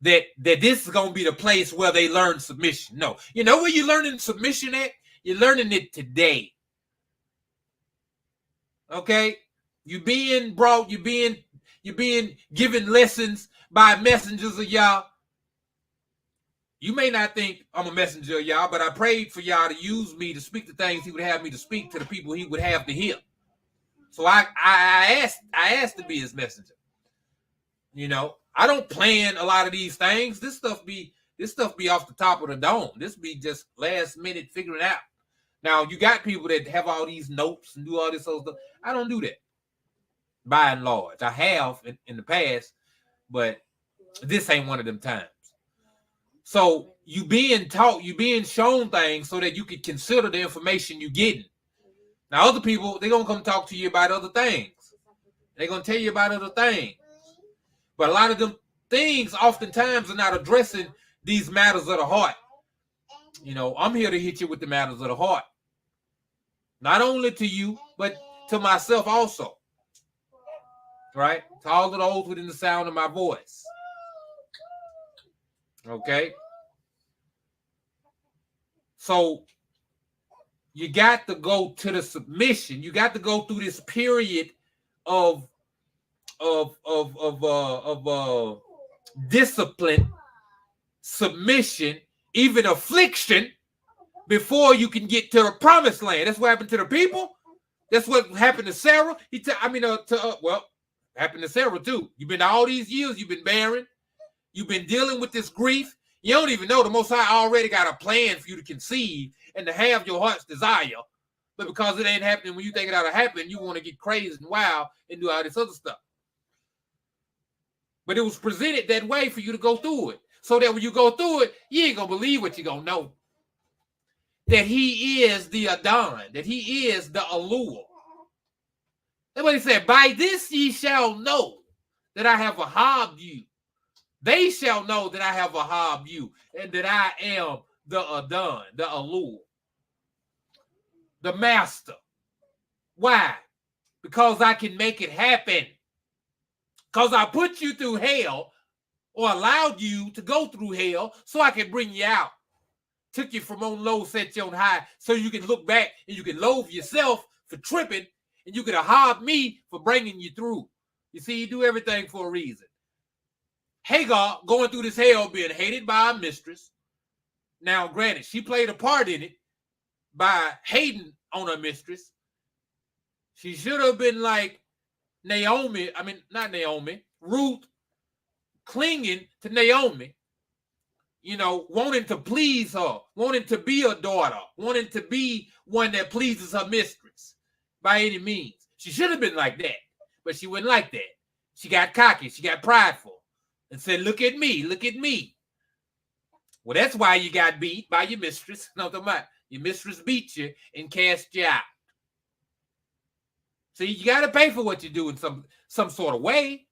That this is going to be the place where they learn submission. No. You know where you're learning submission at? You're learning it today. Okay? You're being given lessons by messengers of y'all. You may not think I'm a messenger of y'all, but I prayed for y'all to use me to speak the things he would have me to speak to the people he would have to hear. So I asked to be his messenger. You know, I don't plan a lot of these things. This stuff be off the top of the dome. This be just last minute figuring out. Now, you got people that have all these notes and do all this other stuff. I don't do that, by and large. I have in the past, but this ain't one of them times. So you being taught, you being shown things so that you can consider the information you're getting. Now, other people, they're going to come talk to you about other things. They're going to tell you about other things. But a lot of them things oftentimes are not addressing these matters of the heart. You know, I'm here to hit you with the matters of the heart. Not only to you, but to myself also. Right? To all of those within the sound of my voice. Okay? So, you got to go to the submission. You got to go through this period of discipline, submission, even affliction before you can get to the promised land. That's what happened to the people. That's what happened to Sarah. Happened to Sarah too. You've been all these years, you've been barren. You've been dealing with this grief. You don't even know the Most High already got a plan for you to conceive and to have your heart's desire. But because it ain't happening when you think it ought to happen, you want to get crazy and wild and do all this other stuff. But it was presented that way for you to go through it. So that when you go through it, you ain't going to believe what you're going to know. That he is the Adon. That he is the allure. That's what he said. By this ye shall know that I have ahabed you. They shall know that I have ahabed you. And that I am the Adon, the allure. The master. Why? Because I can make it happen. Because I put you through hell or allowed you to go through hell so I can bring you out. Took you from on low, set you on high so you can look back and you can loathe yourself for tripping and you can ahab me for bringing you through. You see, you do everything for a reason. Hagar going through this hell being hated by her mistress. Now, granted, she played a part in it by hating on her mistress. She should have been like Ruth, clinging to Naomi, wanting to please her, wanting to be a daughter, wanting to be one that pleases her mistress by any means. She should have been like that, but she wasn't like that. She got cocky, she got prideful, and said, look at me, look at me. Well, that's why you got beat by your mistress. No, your mistress beat you and cast you out. See, you got to pay for what you do in some sort of way.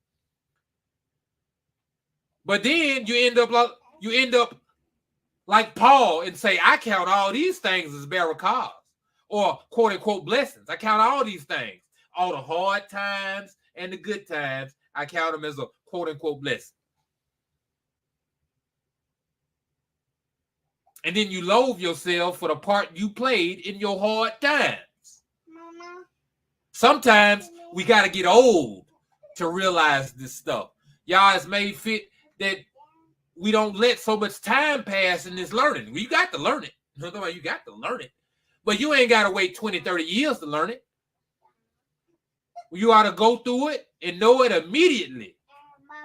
But then you end up like Paul and say, I count all these things as barakahs or quote unquote blessings. I count all these things, all the hard times and the good times. I count them as a quote unquote blessing. And then you loathe yourself for the part you played in your hard times. Sometimes we got to get old to realize this stuff. Y'all, it's made fit that we don't let so much time pass in this learning. You got to learn it. You got to learn it. But you ain't got to wait 20, 30 years to learn it. You ought to go through it and know it immediately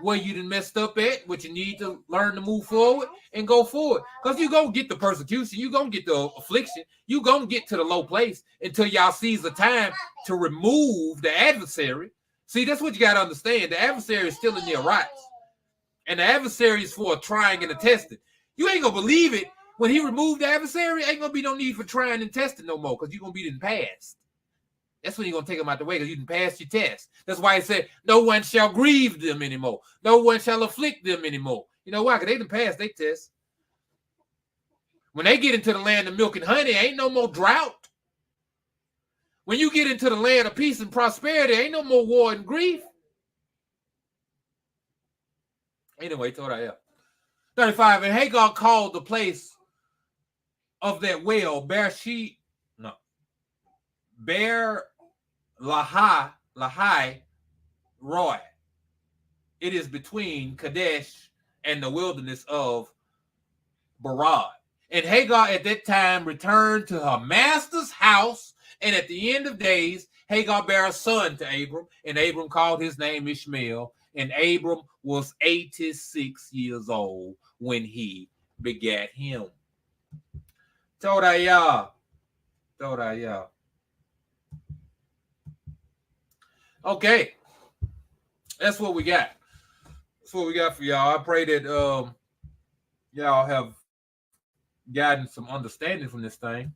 where you done messed up at, what you need to learn to move forward and go forward. Because you're going to get the persecution. You're going to get the affliction. You're going to get to the low place until y'all seize the time to remove the adversary. See, that's what you got to understand. The adversary is still in your rights. And the adversary is for a trying and a testing. You ain't going to believe it. When he removed the adversary, ain't going to be no need for trying and testing no more because you're going to be in the past. That's when you're going to take them out the way because you didn't pass your test. That's why he said, no one shall grieve them anymore. No one shall afflict them anymore. You know why? Because they didn't pass their test. When they get into the land of milk and honey, ain't no more drought. When you get into the land of peace and prosperity, ain't no more war and grief. Anyway, thought I am. 35, and Hagar called the place of that well Beer Lahai Roy. It is between Kadesh and the wilderness of Barad. And Hagar at that time returned to her master's house, and at the end of days, Hagar bare a son to Abram, and Abram called his name Ishmael, and Abram was 86 years old when he begat him. Todayah. Okay. That's what we got. That's what we got for y'all. I pray that y'all have gotten some understanding from this thing.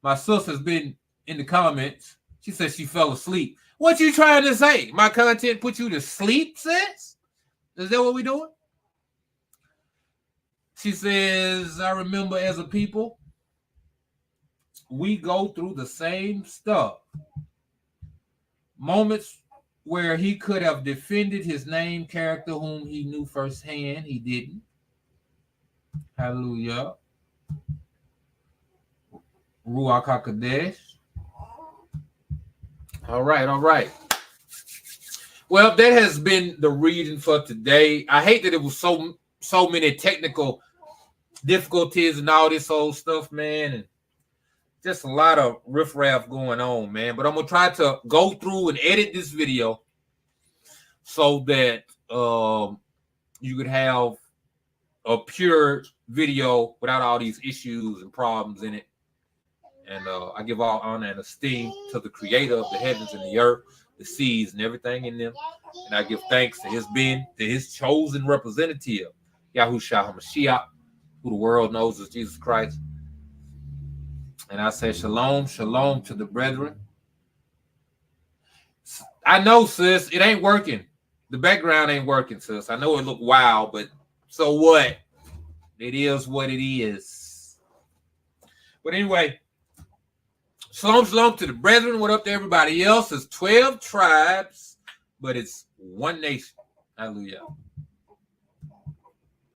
My sister's been in the comments. She says she fell asleep. What you trying to say? My content put you to sleep, sis? Is that what we doing? She says, I remember as a people, we go through the same stuff. Moments where he could have defended his name character whom he knew firsthand, he didn't. Hallelujah. Ruach HaKodesh. All right. Well, that has been the reading for today. I hate that it was so many technical difficulties and all this old stuff, man, and just a lot of riffraff going on, man. But I'm gonna try to go through and edit this video so that you could have a pure video without all these issues and problems in it. And I give all honor and esteem to the creator of the heavens and the earth, the seas and everything in them. And I give thanks to his chosen representative, Yahushua HaMashiach, who the world knows as Jesus Christ. And I say shalom to the brethren. I know, sis, it ain't working. The background ain't working, sis. I know it look wild, but so what? It is what it is. But anyway, shalom to the brethren. What up to everybody else? It's 12 tribes, but it's one nation. Hallelujah.